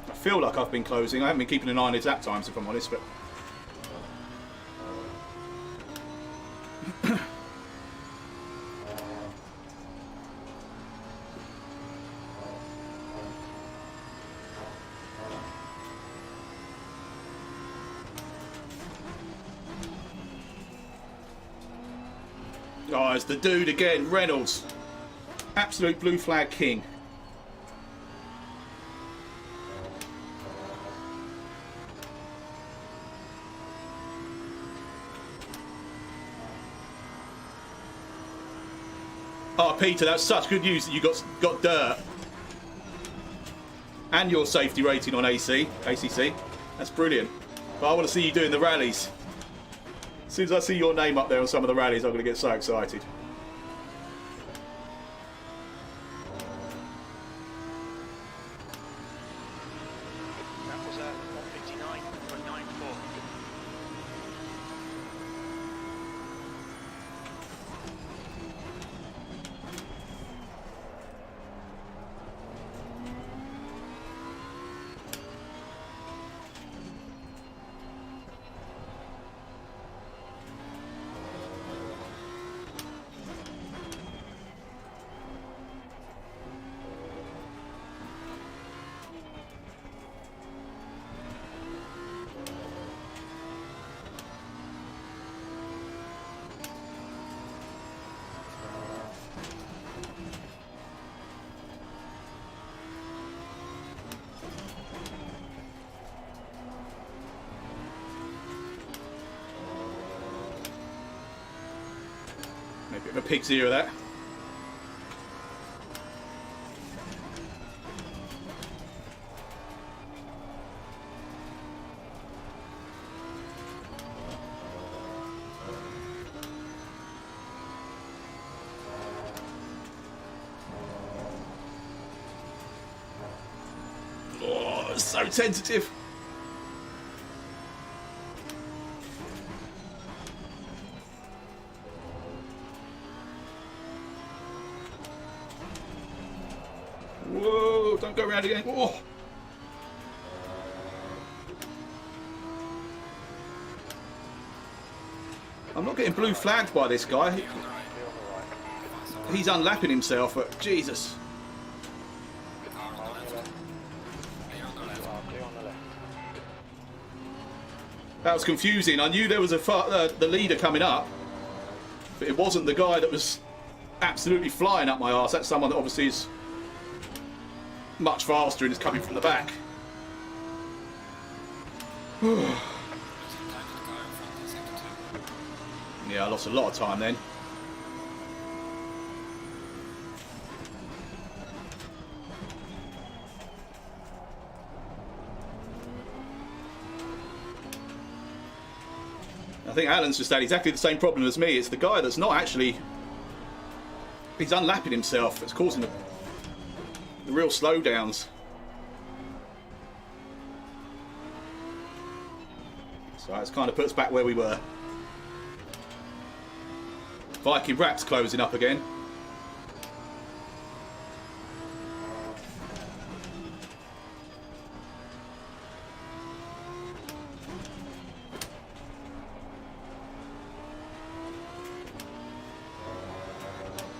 I feel like I've been closing. I haven't been keeping an eye on his lap times, if I'm honest, but... Oh, it's the dude again, Reynolds. Absolute blue flag king. Oh, Peter, that's such good news that you got dirt. And your safety rating on ACC. That's brilliant. But I want to see you doing the rallies. As soon as I see your name up there on some of the rallies, I'm going to get so excited. That was 159.94. Maybe a pig's ear of that. Oh, it's so tentative. don't go around again. Oh. I'm not getting blue flagged by this guy. He's unlapping himself, but Jesus. That was confusing. I knew there was the leader coming up, but it wasn't the guy that was absolutely flying up my arse. That's someone that obviously is much faster and is coming from the back. Yeah, I lost a lot of time then. I think Alan's just had exactly the same problem as me. It's the guy that's not actually... He's unlapping himself. It's causing the real slowdowns. So that's kind of puts back where we were. Viking Rap's closing up again.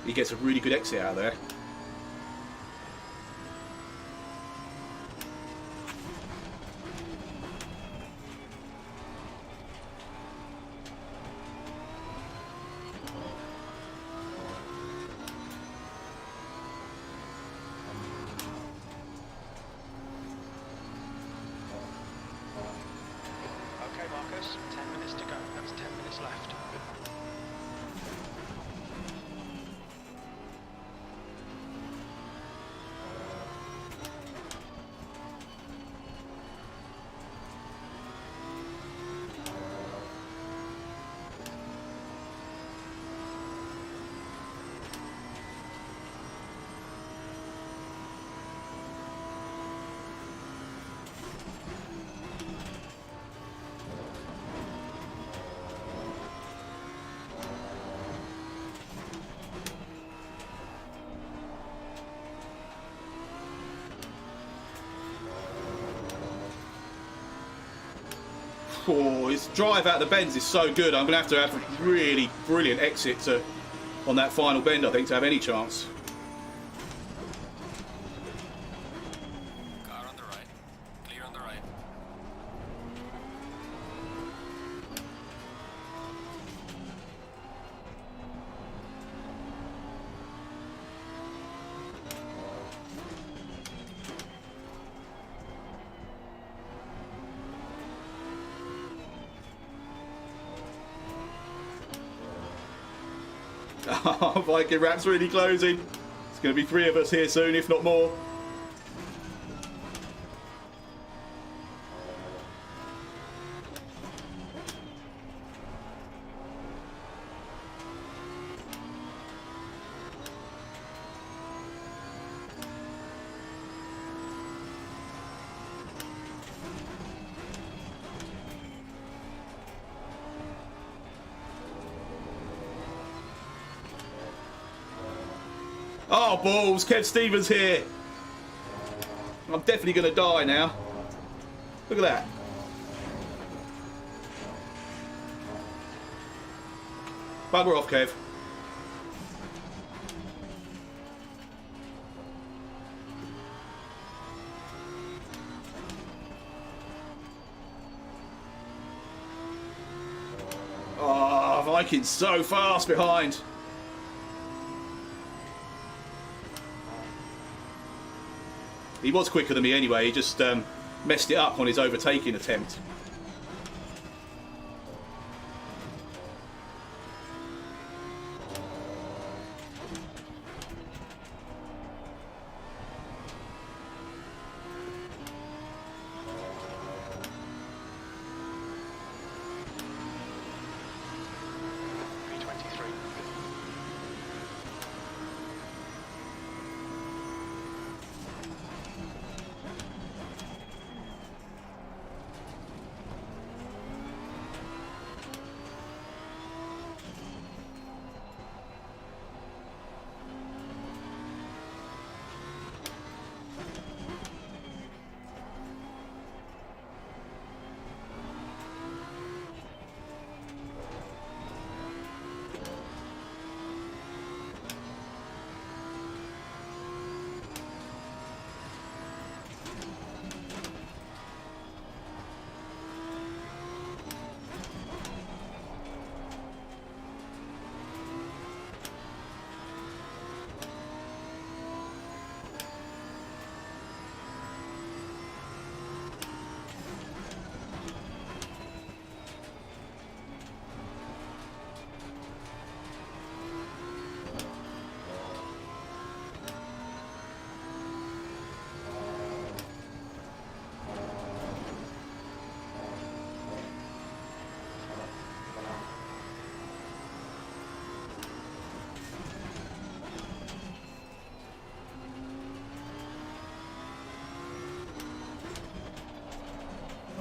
He gets a really good exit out of there. Okay, Marcus, 10 minutes to go. That's 10 minutes left. Oh, his drive out the bends is so good. I'm going to have a really brilliant exit on that final bend, I think, to have any chance. Car on the right. Clear on the right. Viking Rap's really closing. It's going to be 3 of us here soon, if not more. Oh, balls. Kev Stevens here. I'm definitely going to die now. Look at that. Bugger off, Kev. Oh, Viking's so fast behind. He was quicker than me anyway, he just messed it up on his overtaking attempt.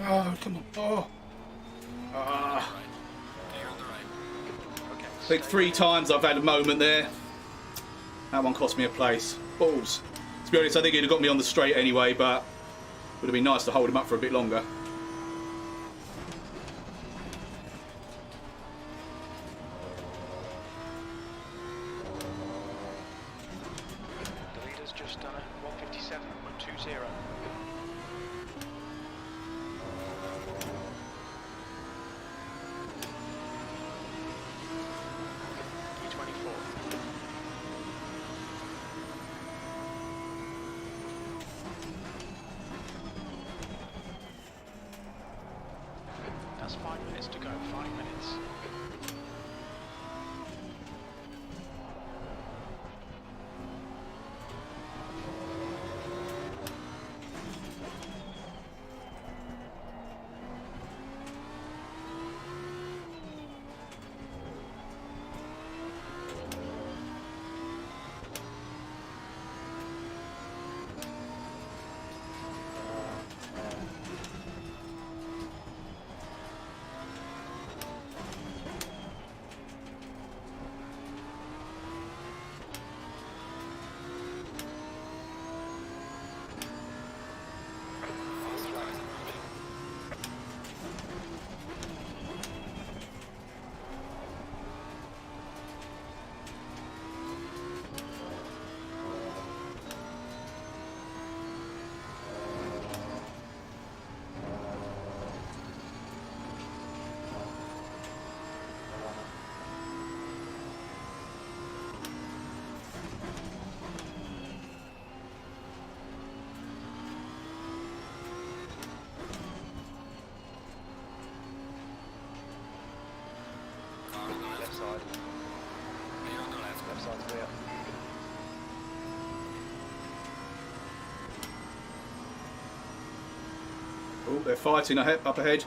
Oh, come on. Oh. Ah. Clear on the right. Okay, I think 3 times I've had a moment there. That one cost me a place. Balls. To be honest, I think he'd have got me on the straight anyway, but it would have been nice to hold him up for a bit longer. the leader's just done a 157.20. E24. That's 5 minutes to go. 5 minutes. Car on the left. Left side. Clear on the left. Left side's clear. Oh, they're fighting up ahead.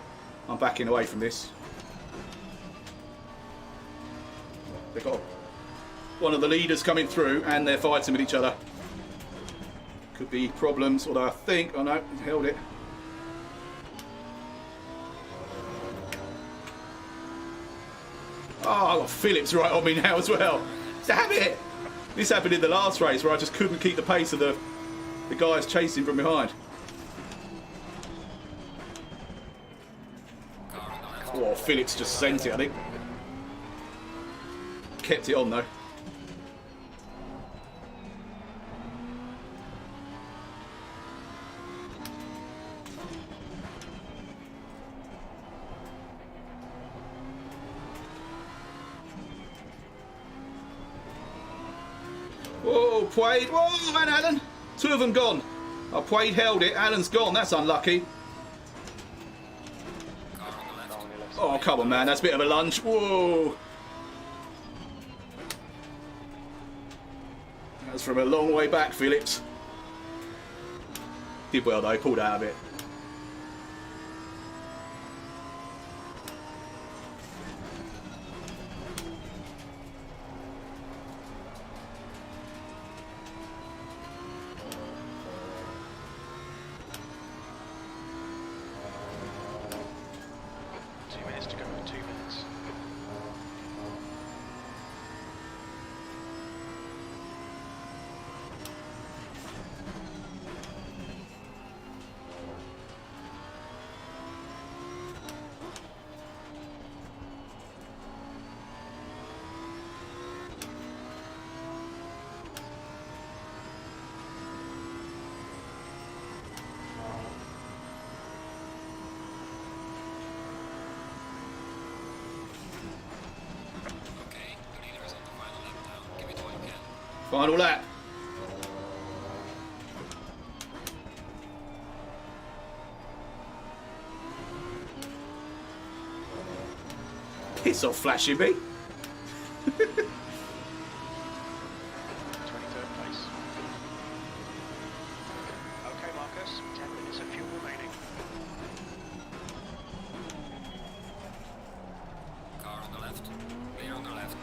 I'm backing away from this. They've got one of the leaders coming through and they're fighting with each other. Could be problems, although I think, oh no, held it. Oh, I got Phillips right on me now as well. Damn it! This happened in the last race where I just couldn't keep the pace of the guys chasing from behind. Car on the left. Oh, Phillips just sent it, I think. Kept it on though. Whoa, Quaid. Whoa, and Alan. 2 of them gone. Oh, Quaid held it. Alan's gone. That's unlucky. Car on the left. Car on your left side. Oh, come on, man. That's a bit of a lunge. Whoa. That's from a long way back, Phillips. Did well, though. Pulled out of it. To go for 2 minutes. Okay, the leader is on the final lap now. Give it all you can. Final lap. Piss off, Flashy B. 23rd place. Okay, Marcus. 10 minutes of fuel remaining. Car on the left. Clear on the left.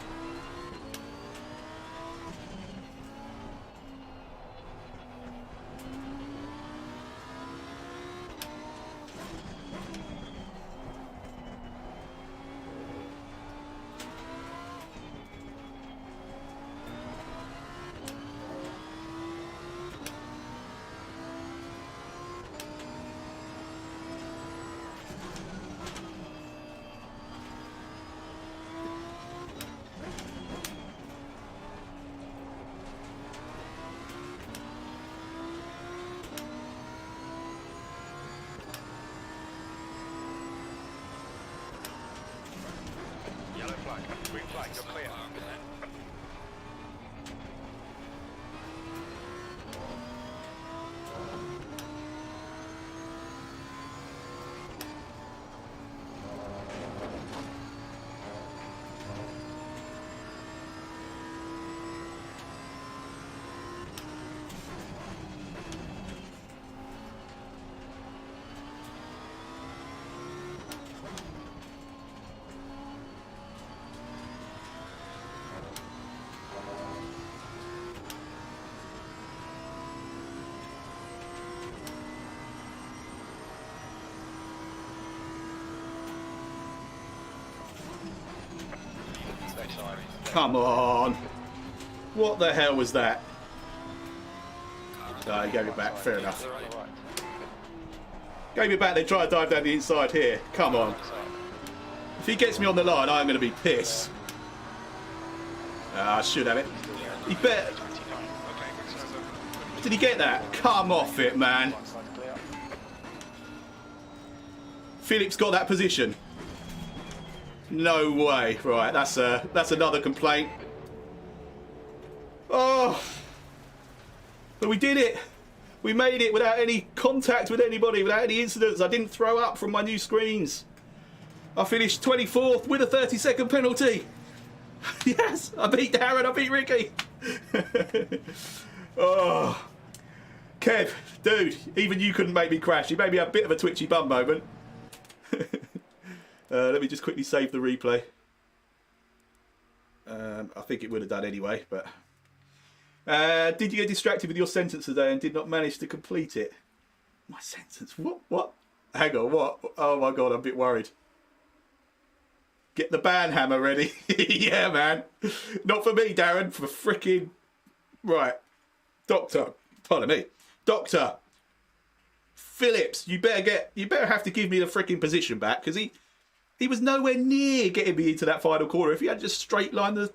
slow clear. car behind. Left side. Come on. What the hell was that? No, he gave it back. Fair enough. Clear on the right. Gave it back. They try to dive down the inside here. Come on. Right side. If he gets me on the line, I'm going to be pissed. I should have it. He better. 29. Okay, good start. Did he get that? Come off it, man. Right side clear. Phillips got that position. No way. Right, that's another complaint. Oh, but we did it. We made it without any contact with anybody, without any incidents. I didn't throw up from my new screens. I finished 24th with a 30-second penalty. Yes, I beat Darren, I beat Ricky. Oh, Kev, dude, even you couldn't make me crash. You made me have a bit of a twitchy bum moment. Let me just quickly save the replay. I think it would have done anyway, but... did you get distracted with your sentence today and did not manage to complete it? My sentence? What? Hang on, what? Oh my god, I'm a bit worried. Get the band hammer ready. Yeah, man. Not for me, Darren. For frickin'... Right. Doctor. Pardon me. Doctor. Phillips, you better have to give me the frickin' position back, because he was nowhere near getting me into that final corner if he had just straight lined the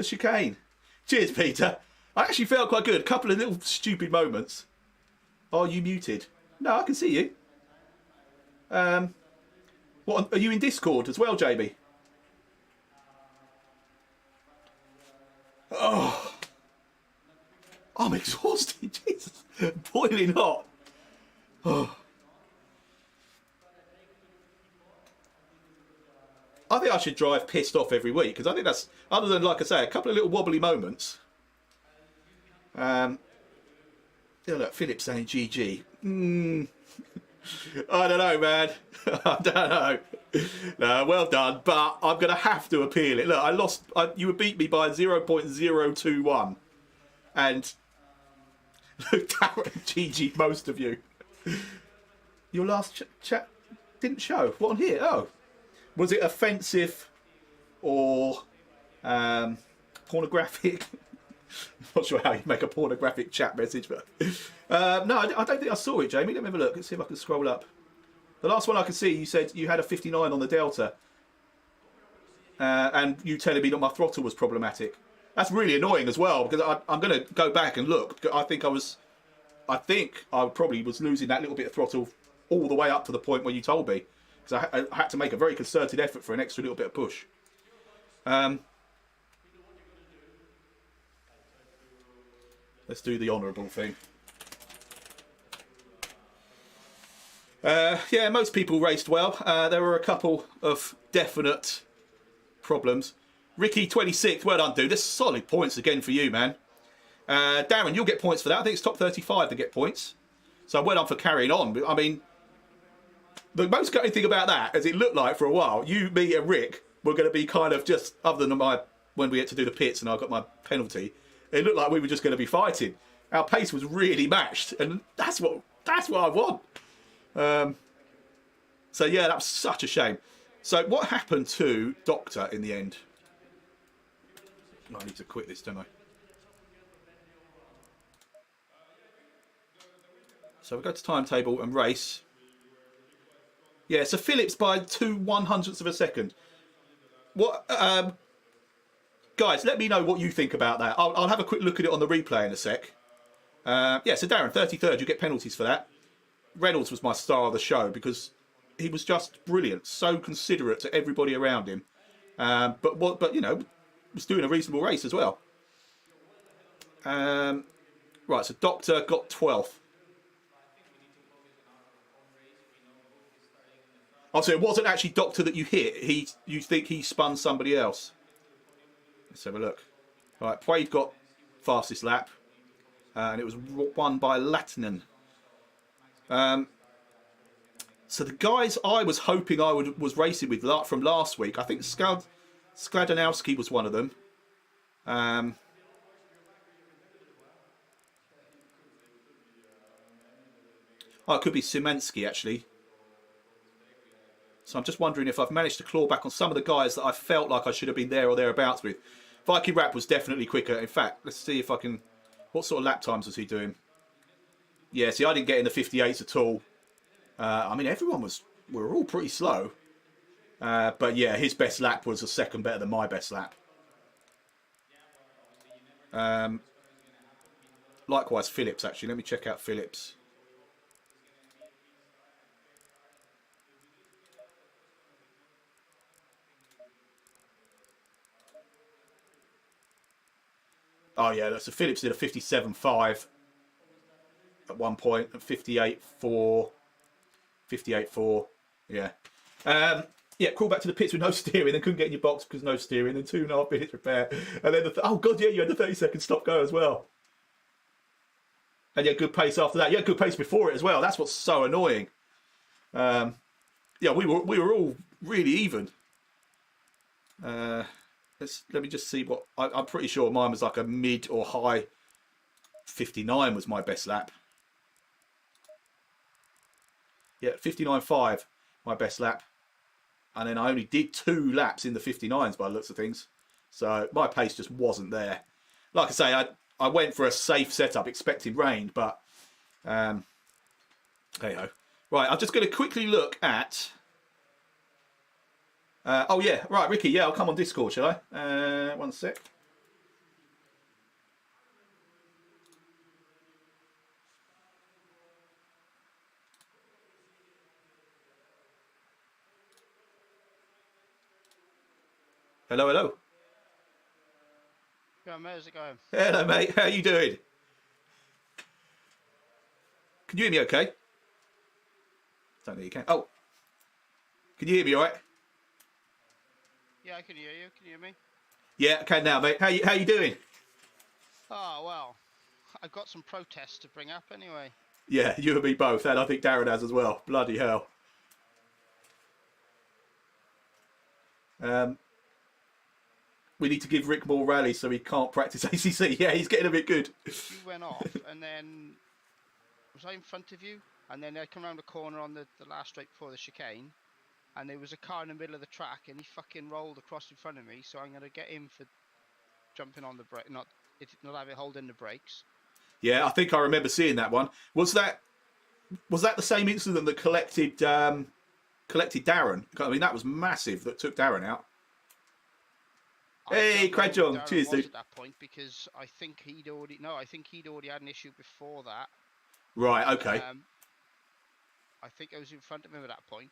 chicane. Cheers, Peter. I actually felt quite good. A couple of little stupid moments. Are you muted? No, I can see you. What? Are you in Discord as well, Jamie? Oh, I'm exhausted. Jesus, boiling hot. Oh. I think I should drive pissed off every week because I think that's, other than, like I say, a couple of little wobbly moments. Yeah, look, Philip saying GG. I don't know, man. I don't know. No, well done, but I'm going to have to appeal it. Look, I lost. You beat me by 0.021. And look, Darren, GG, most of you. Your last chat didn't show. What on here? Oh. Was it offensive or pornographic? I'm not sure how you make a pornographic chat message, but no, I don't think I saw it, Jamie. Let me have a look. Let's see if I can scroll up. The last one I could see, you said you had a 59 on the Delta, and you telling me that my throttle was problematic. That's really annoying as well because I'm going to go back and look. I think I probably was losing that little bit of throttle all the way up to the point where you told me, because I had to make a very concerted effort for an extra little bit of push. Let's do the honourable thing. Yeah, most people raced well. There were a couple of definite problems. Ricky, 26th. Well done, dude. That's solid points again for you, man. Darren, you'll get points for that. I think it's top 35 to get points. So well done for carrying on. I mean, the most gutting thing about that, as it looked like for a while, you, me and Rick were going to be kind of just, other than when we had to do the pits and I got my penalty, it looked like we were just going to be fighting. Our pace was really matched, and that's what I want. So yeah, that was such a shame. So what happened to Doctor in the end? I need to quit this, don't I? So we go to timetable and race. Yeah, so Phillips by 2/100ths of a second. What, guys, let me know what you think about that. I'll have a quick look at it on the replay in a sec. Yeah, so Darren, 33rd, you get penalties for that. Reynolds was my star of the show because he was just brilliant, so considerate to everybody around him. But you know, was doing a reasonable race as well. Right, so Doctor got 12th. Oh, so it wasn't actually Doctor that you hit. You think he spun somebody else. Let's have a look. All right, Quaid got fastest lap, and it was won by Latinen. So the guys I was hoping I was racing with from last week, I think Skladanowski was one of them. Oh, it could be Szymanski, actually. So I'm just wondering if I've managed to claw back on some of the guys that I felt like I should have been there or thereabouts with. Viking Rap was definitely quicker. In fact, let's see if I can... What sort of lap times was he doing? Yeah, see, I didn't get in the 58s at all. I mean, we were all pretty slow. But yeah, his best lap was a second better than my best lap. Likewise, Phillips, actually. Let me check out Phillips. Oh, yeah, that's a Phillips did a 57.5 at one point, and 58.4. 58.4, yeah. Yeah, crawl back to the pits with no steering, then couldn't get in your box because no steering, then 2.5 minutes repair. And then, oh, God, yeah, you had the 30-second stop-go as well. And you had good pace after that. You had good pace before it as well. That's what's so annoying. Yeah, we were all really even. Let me just see what... I'm pretty sure mine was like a mid or high 59 was my best lap. Yeah, 59.5, my best lap. And then I only did 2 laps in the 59s by the looks of things. So my pace just wasn't there. Like I say, I went for a safe setup, expecting rain, but... there you go. Right, I'm just going to quickly look at... oh, yeah. Right, Ricky. Yeah, I'll come on Discord, shall I? One sec. Hello, hello. Yeah, mate, how's it going? Hello, mate. How you doing? Can you hear me okay? Don't think you can. Oh. Can you hear me all right? Yeah, I can hear you. Can you hear me? Yeah, I can now, mate. How you doing? Oh, well, I've got some protests to bring up anyway. Yeah, you and me both, and I think Darren has as well. Bloody hell. We need to give Rick more rallies so he can't practice ACC. Yeah, he's getting a bit good. You went off, and then... Was I in front of you? And then I come around the corner on the last straight before the chicane, and there was a car in the middle of the track, and he fucking rolled across in front of me, so I'm going to get him for jumping on the brake, not having holding the brakes. Yeah, I think I remember seeing that one. Was that the same incident that collected Darren? I mean, that was massive. That took Darren out. Hey, Cradjong, cheers, dude. At that point, because I think he'd already had an issue before that. Right. Okay. I think I was in front of him at that point.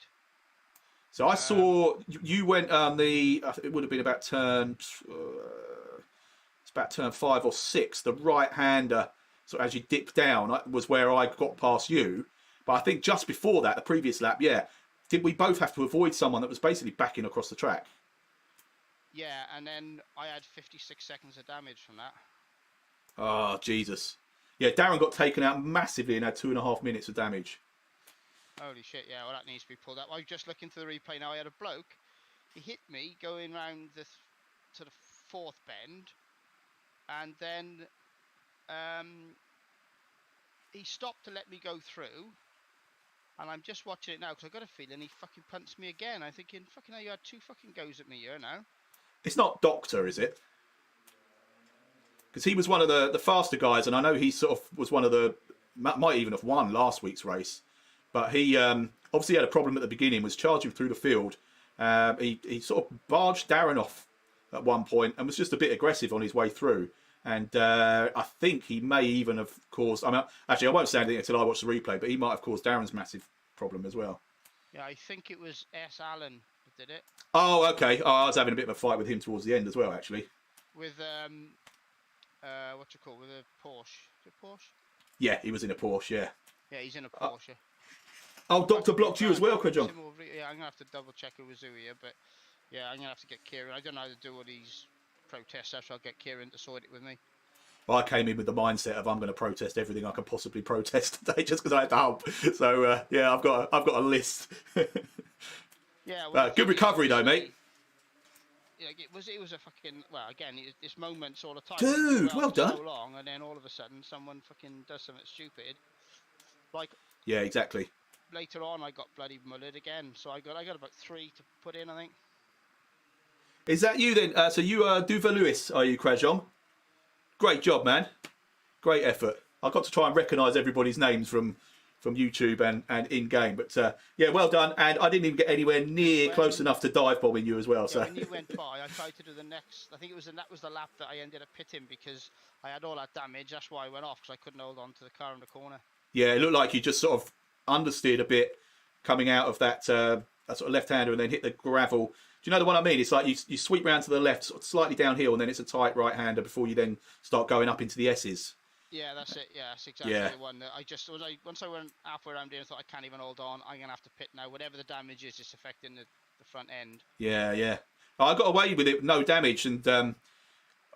So I saw you went on the. It would have been about turn. It's about turn 5 or 6. The right-hander. So as you dip down, was where I got past you. But I think just before that, the previous lap, yeah, did we both have to avoid someone that was basically backing across the track? Yeah, and then I had 56 seconds of damage from that. Oh, Jesus. Yeah, Darren got taken out massively and had 2.5 minutes of damage. Holy shit, yeah, well, that needs to be pulled up. I was just looking through the replay now. I had a bloke. He hit me going round the sort of 4th bend. And then he stopped to let me go through. And I'm just watching it now because I've got a feeling he fucking punts me again. I'm thinking, fucking hell, you had 2 fucking goes at me here now. It's not Doctor, is it? Because he was one of the faster guys, and I know he sort of was one of the... Might even have won last week's race. But he obviously had a problem at the beginning, was charging through the field. He sort of barged Darren off at one point and was just a bit aggressive on his way through. And I think he may even have caused... I mean, actually, I won't say anything until I watch the replay, but he might have caused Darren's massive problem as well. Yeah, I think it was S. Allen that did it. Oh, okay. Oh, I was having a bit of a fight with him towards the end as well, actually. with what you call with a Porsche. Is it Porsche? Yeah, he was in a Porsche. Yeah. Yeah, he's in a Porsche. Oh, Doctor blocked you as well, Credjon. Yeah, I'm gonna have to double check who was who here, but yeah, I'm gonna have to get Kieran. I don't know how to do all these protest stuff, so I'll get Kieran to sort it with me. I came in with the mindset of I'm going to protest everything I can possibly protest today, just because I had to hump. So yeah, I've got a list. Yeah. Well, good recovery though, mate. Yeah, it was a fucking again. It's moments all the time. Dude, well done. So long, and then all of a sudden, someone fucking does something stupid. Like. Yeah, exactly. Later on, I got bloody mullered again, so I got about 3 to put in, I think. Is that you then? So you are Duva Lewis, are you, Credjon? Great job, man. Great effort. I got to try and recognise everybody's names from YouTube and in game, but yeah, well done. And I didn't even get anywhere near close enough to dive bombing you as well. Yeah, so when you went by, I tried to do the next. I think that was the lap that I ended up pitting because I had all that damage. That's why I went off because I couldn't hold on to the car in the corner. Yeah, it looked like you just sort of understeered a bit coming out of that sort of left-hander and then hit the gravel. Do you know the one I mean? It's like you sweep round to the left, sort of slightly downhill, and then it's a tight right-hander before you then start going up into the S's. Yeah, that's it. Yeah, that's exactly the one that once I went halfway around here, I thought I can't even hold on. I'm gonna have to pit now. Whatever the damage is, it's affecting the front end. Yeah. I got away with it, no damage, and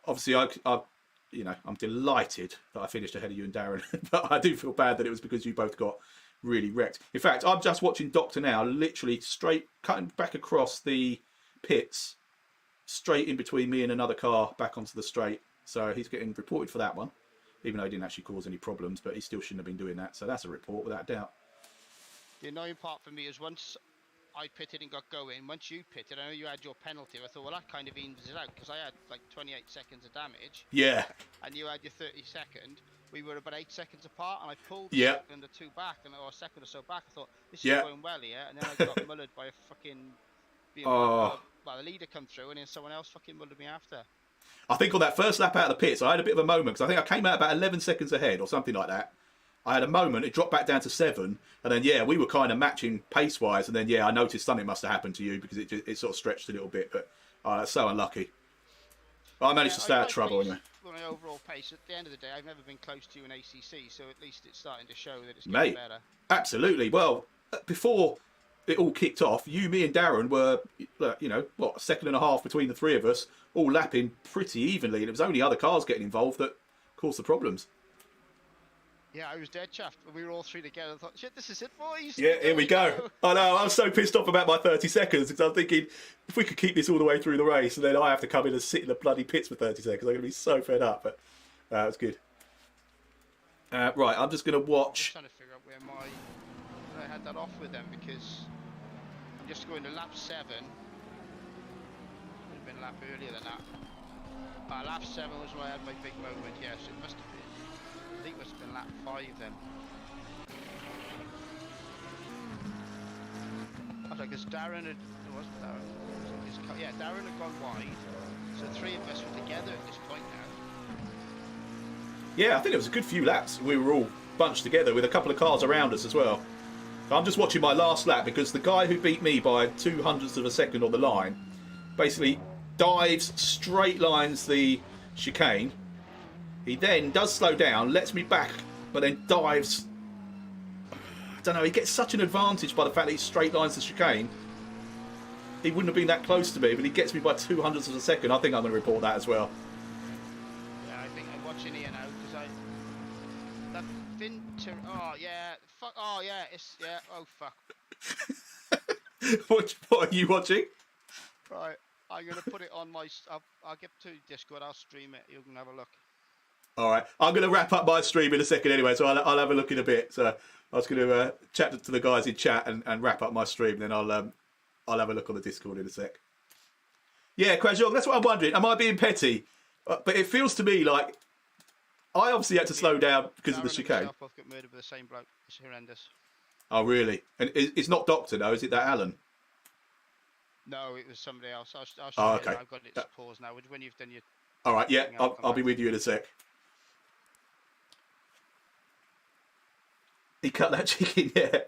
obviously I'm delighted that I finished ahead of you and Darren, but I do feel bad that it was because you both got really wrecked. In fact, I'm just watching Doctor now, literally straight cutting back across the pits, straight in between me and another car back onto the straight. So he's getting reported for that one, even though he didn't actually cause any problems, but he still shouldn't have been doing that. So that's a report without doubt. The annoying part for me is once I pitted and got going, once you pitted, I know you had your penalty. I thought, well, that kind of evens it out because I had like 28 seconds of damage. Yeah. And you had your 30-second. We were about 8 seconds apart, and I pulled a second or two back, or a second or so back. I thought, this is going well here, and then I got mullered by a fucking... Well, the leader come through, and then someone else fucking mullered me after. I think on that first lap out of the pits, I had a bit of a moment, because I think I came out about 11 seconds ahead, or something like that. I had a moment, it dropped back down to 7, and then, we were kind of matching pace-wise, and then, I noticed something must have happened to you, because it sort of stretched a little bit, but that's so unlucky. I managed to stay out of trouble anyway. My overall pace, at the end of the day, I've never been close to an ACC, so at least it's starting to show that it's getting better. Absolutely. Well, before it all kicked off, me and Darren were, a second and a half between the three of us, all lapping pretty evenly, and it was only other cars getting involved that caused the problems. Yeah, I was dead chuffed. We were all three together. I thought, shit, this is it, boys. Yeah, here we go. I know, I was so pissed off about my 30 seconds because I'm thinking, if we could keep this all the way through the race, and then I have to come in and sit in the bloody pits for 30 seconds, I'm going to be so fed up. But it was good. Right, I'm just going to watch. I'm trying to figure out where I had that off with them because I'm just going to lap 7. Would have been a lap earlier than that. Lap 7 was where I had my big moment. Yes, it must have been. I think it must have been lap 5 then. I was like, because Darren had... It wasn't Darren. Yeah, Darren had gone wide. So 3 of us were together at this point now. Yeah, I think it was a good few laps. We were all bunched together with a couple of cars around us as well. I'm just watching my last lap because the guy who beat me by 0.02 of a second on the line basically dives, straight lines the chicane. He then does slow down, lets me back, but then dives. I don't know, he gets such an advantage by the fact that he straight lines the chicane. He wouldn't have been that close to me, but he gets me by 0.02 of a second. I think I'm going to report that as well. Yeah, I think I'm watching here now because that Vinter. Oh yeah, fuck. Oh yeah, it's yeah. Oh fuck. What are you watching? Right, I'm going to put it on my. I'll get to Discord. I'll stream it. You can have a look. All right, I'm going to wrap up my stream in a second anyway, so I'll have a look in a bit. So I was going to chat to the guys in chat and wrap up my stream, then I'll have a look on the Discord in a sec. Yeah, Credjon, that's what I'm wondering. Am I being petty? But it feels to me like I obviously had to slow down because of the chicane. Both got murdered with the same bloke. It's horrendous. Oh, really? And it's not Doctor, though, is it that Alan? No, it was somebody else. I'll show oh, you. okay. I've got it to pause now. When you've done your... All right, yeah, I'll be with you in a sec. He cut that chicken, yeah.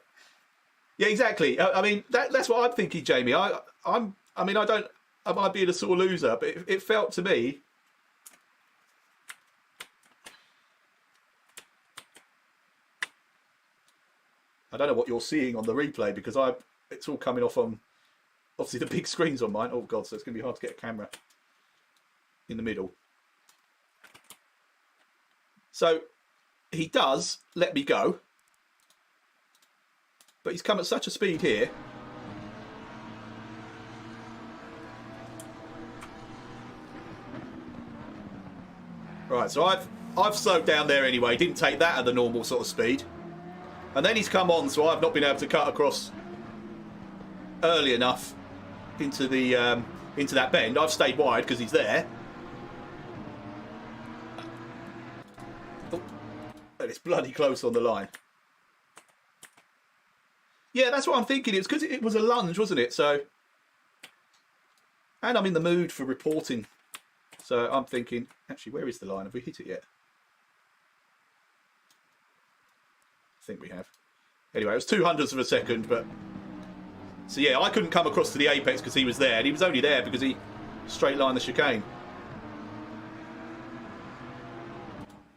Yeah, exactly. I mean, that's what I'm thinking, Jamie. I might be a sore loser, but it felt to me don't know what you're seeing on the replay because it's all coming off on obviously the big screens on mine. Oh god, so it's going to be hard to get a camera in the middle. So he does let me go, but he's come at such a speed here. Right, so I've slowed down there anyway. Didn't take that at the normal sort of speed, and then he's come on, so I've not been able to cut across early enough into the into that bend. I've stayed wide because he's there. Oh, and it's bloody close on the line. Yeah, that's what I'm thinking. It's because it was a lunge, wasn't it? So, and I'm in the mood for reporting. So I'm thinking, actually, where is the line? Have we hit it yet? I think we have. Anyway, it was 0.02 of a second, but... So yeah, I couldn't come across to the apex because he was there, and he was only there because he straight lined the chicane.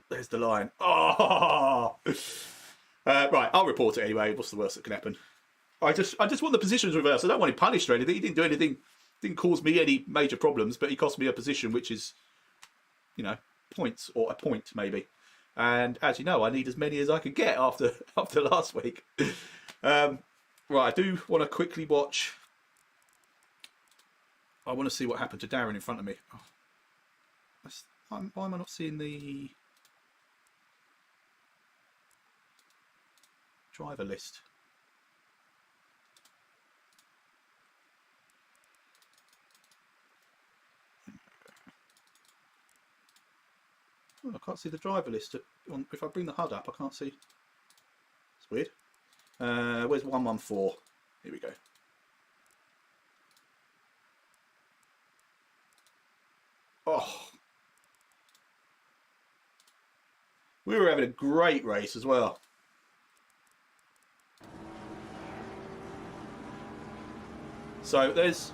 There's the line. Oh! Right, I'll report it anyway. What's the worst that can happen? I just want the positions reversed. I don't want him punished or anything. He didn't do anything. Didn't cause me any major problems, but he cost me a position which is, you know, points or a point maybe. And as you know, I need as many as I could get after last week. Right, I do want to quickly watch. I want to see what happened to Darren in front of me. Oh, why am I not seeing the driver list? Oh, I can't see the driver list. If I bring the HUD up, I can't see. It's weird. Where's 114? Here we go. Oh. We were having a great race as well. So there's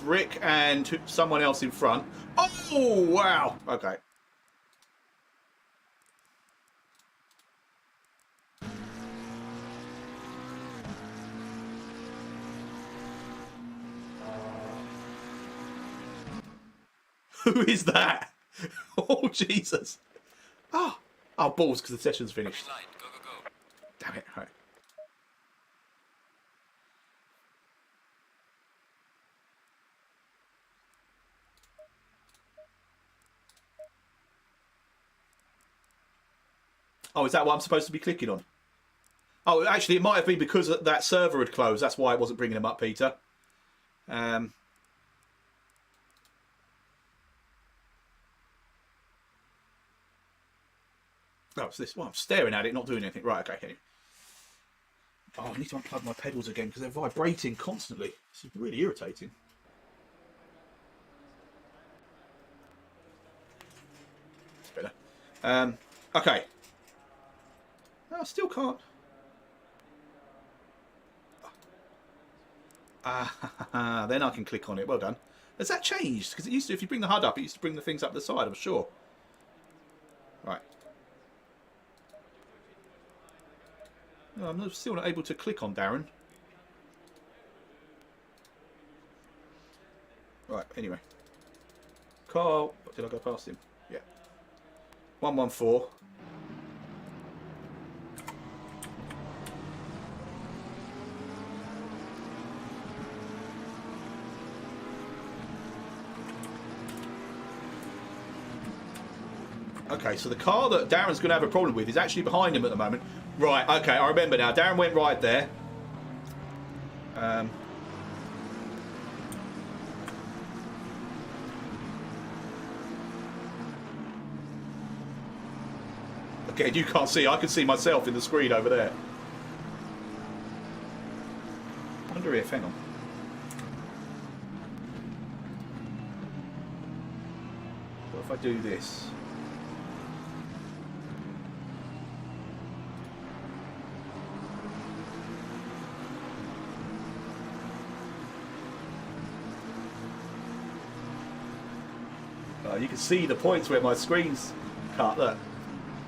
Rick and someone else in front. Oh, wow. Okay. Who is that? Oh, Jesus. Oh, balls, because the session's finished. Go, go, go. Damn it. Right. Oh, is that what I'm supposed to be clicking on? Oh, actually, it might have been because that server had closed. That's why I wasn't bringing them up, Peter. Oh, it's this. Well, I'm staring at it, not doing anything. Right, okay. Oh, I need to unplug my pedals again because they're vibrating constantly. This is really irritating. It's better. Okay. No, I still can't. Then I can click on it. Well done. Has that changed? Because it used to, if you bring the HUD up, it used to bring the things up the side, I'm sure. Right. No, I'm still not able to click on Darren. Right, anyway. Carl, did I go past him? Yeah. 114. Okay, so the car that Darren's going to have a problem with is actually behind him at the moment. Right, okay, I remember now. Darren went right there. Again, you can't see. I can see myself in the screen over there. I wonder if, hang on. What if I do this? You can see the points where my screen's cut. Look.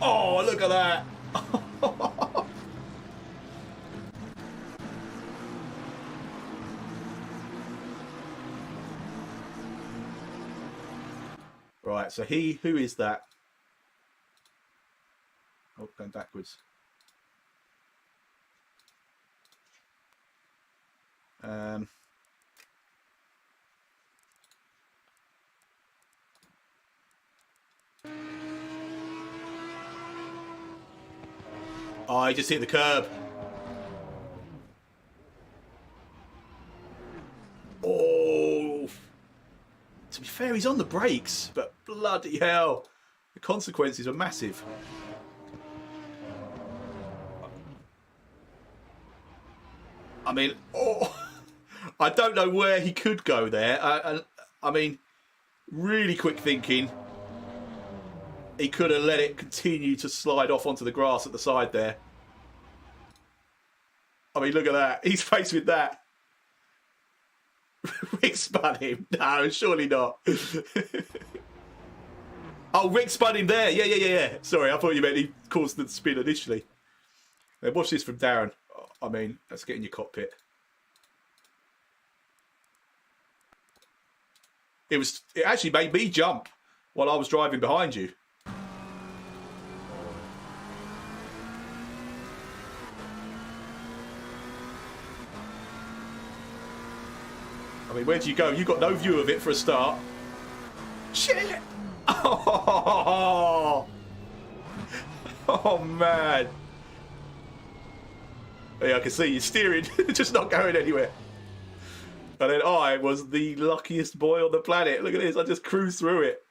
Oh, look at that. Right, so who is that? Oh, going backwards. Oh, I just hit the curb. Oh, to be fair, he's on the brakes, but bloody hell, the consequences are massive. I mean, oh, I don't know where he could go there. I mean, really quick thinking. He could have let it continue to slide off onto the grass at the side there. I mean, look at that. He's faced with that. Rick spun him. No, surely not. Oh, Rick spun him there. Yeah. Sorry, I thought you meant he caused the spin initially. Now, watch this from Darren. I mean, let's get in your cockpit. It actually made me jump while I was driving behind you. I mean, where do you go? You got no view of it for a start. Shit! Oh, oh man. Yeah, I can see you steering, just not going anywhere. And then I was the luckiest boy on the planet. Look at this, I just cruised through it.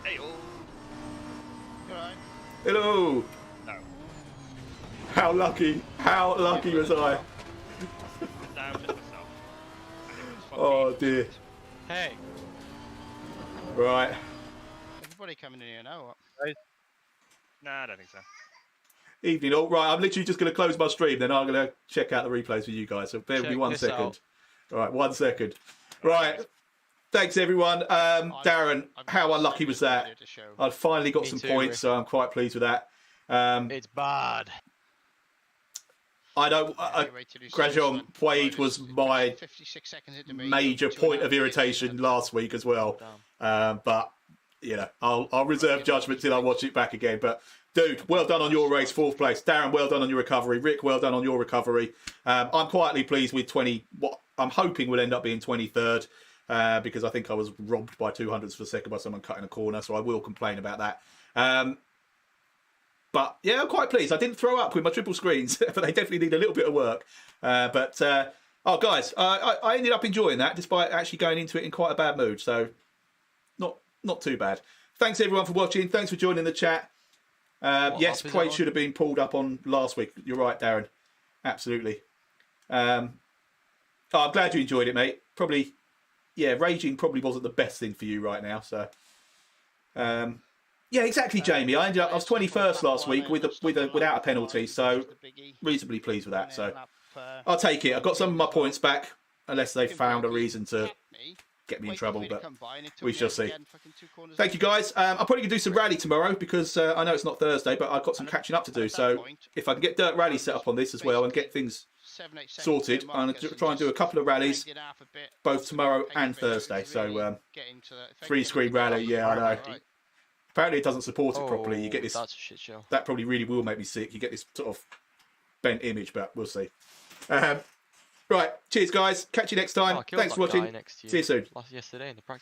Hey, all. You alright? Hello. No. How lucky was I? Down just myself. Oh dear. Hey. Right. Everybody coming in here now. What? Nah, I don't think so. Evening all. Right, I'm literally just going to close my stream, then I'm going to check out the replays for you guys. So bear with me 1 second. All right, 1 second. Right. Thanks, everyone. Darren, how unlucky was that? I've finally got some points, so I'm quite pleased with that. It's bad. I don't. Grajon Wade was my major point of irritation last week as well. But you know, I'll reserve judgment till I watch it back again. But dude, well done on your race, 4th place. Darren, well done on your recovery. Rick, well done on your recovery. I'm quietly pleased with 20. What I'm hoping will end up being 23rd. Because I think I was robbed by 200ths per second by someone cutting a corner, so I will complain about that. But yeah, I'm quite pleased. I didn't throw up with my triple screens, but they definitely need a little bit of work. Oh guys, I ended up enjoying that despite actually going into it in quite a bad mood. So not too bad. Thanks everyone for watching. Thanks for joining the chat. Yes, Quade should have been pulled up on last week. You're right, Darren. Absolutely. I'm glad you enjoyed it, mate. Probably. Yeah, raging probably wasn't the best thing for you right now. So, yeah, exactly, Jamie. I was 21st last week without a penalty, so reasonably pleased with that. So, I'll take it. I've got some of my points back, unless they found a reason to get me in trouble, but we shall see. Thank you, guys. I'm probably going to do some rally tomorrow because I know it's not Thursday, but I've got some catching up to do. So, if I can get Dirt Rally set up on this as well and get things sorted, I'm going to try and do a couple of rallies both tomorrow and Thursday. So 3-screen rally, yeah, I know. Apparently it doesn't support it properly. You get this. That's a shit show. That probably really will make me sick. You get this sort of bent image, but we'll see. Right, cheers guys. Catch you next time. Thanks for watching. See you soon. Yesterday in the practice.